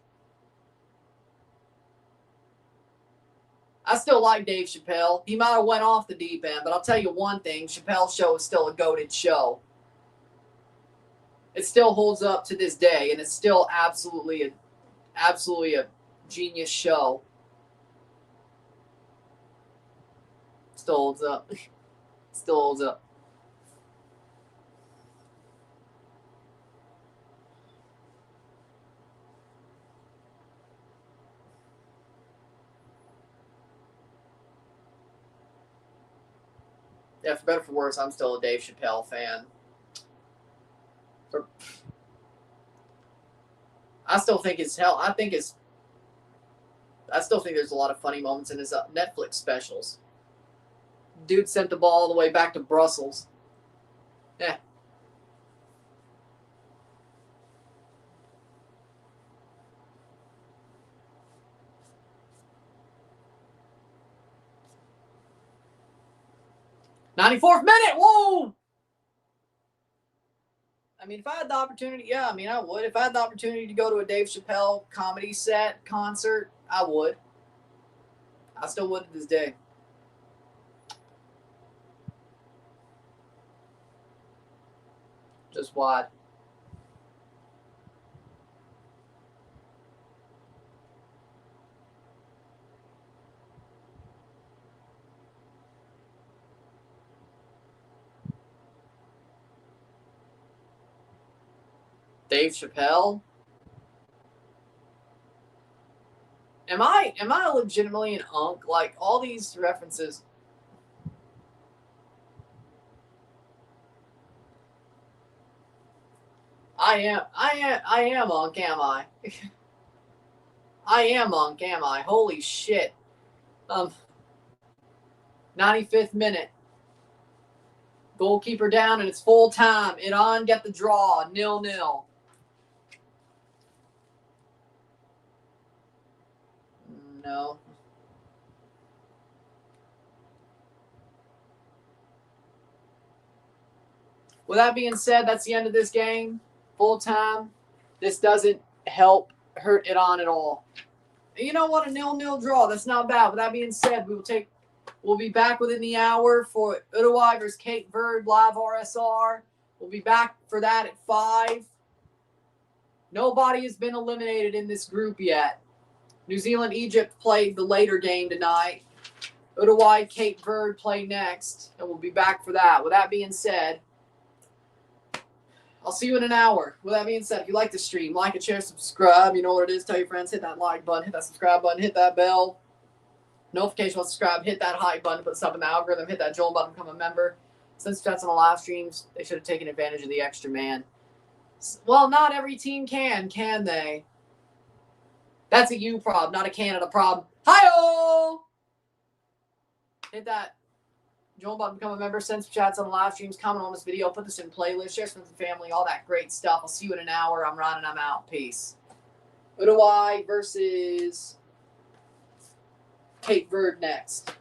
I still like Dave Chappelle. He might have went off the deep end, but I'll tell you one thing. Chappelle's show is still a goated show. It still holds up to this day, and it's still absolutely a genius show. Still holds up. Still holds up. Yeah, for better or for worse, I'm still a Dave Chappelle fan. I still think it's hell. I still think there's a lot of funny moments in his Netflix specials. Dude sent the ball all the way back to Brussels. Yeah. '94th minute. Whoa. I mean, if I had the opportunity, yeah, I mean, I would. If I had the opportunity to go to a Dave Chappelle comedy set concert, I would. I still would to this day. Just what? Dave Chappelle? Am I legitimately an unk? Like all these references. I am unk, am I? I am unk, am I? Holy shit. 95th minute. Goalkeeper down and it's full time. Iran get the draw. 0-0. No. With that being said, that's the end of this game. Full time. This doesn't hurt Iran at all. You know what? A 0-0 draw. That's not bad. With that being said, we'll be back within the hour for Uruguay versus Cape Verde live RSR. We'll be back for that at 5. Nobody has been eliminated in this group yet. New Zealand, Egypt played the later game tonight. Uruguay, Cape Verde play next, and we'll be back for that. With that being said, I'll see you in an hour. With that being said, if you like the stream, like and share, subscribe. You know what it is. Tell your friends. Hit that like button. Hit that subscribe button. Hit that bell. Notification on subscribe. Hit that hype button. Put stuff in the algorithm. Hit that join button. Become a member. Since that's on the live streams, they should have taken advantage of the extra man. Well, not every team can they? That's a you problem, not a Canada problem. Hi-oh! Hit that join button, become a member, send some chats on the live streams, comment on this video, put this in playlist, share some with the family, all that great stuff. I'll see you in an hour. I'm Ron and I'm out. Peace. Uruguay versus Cape Verde next.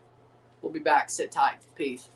We'll be back. Sit tight. Peace.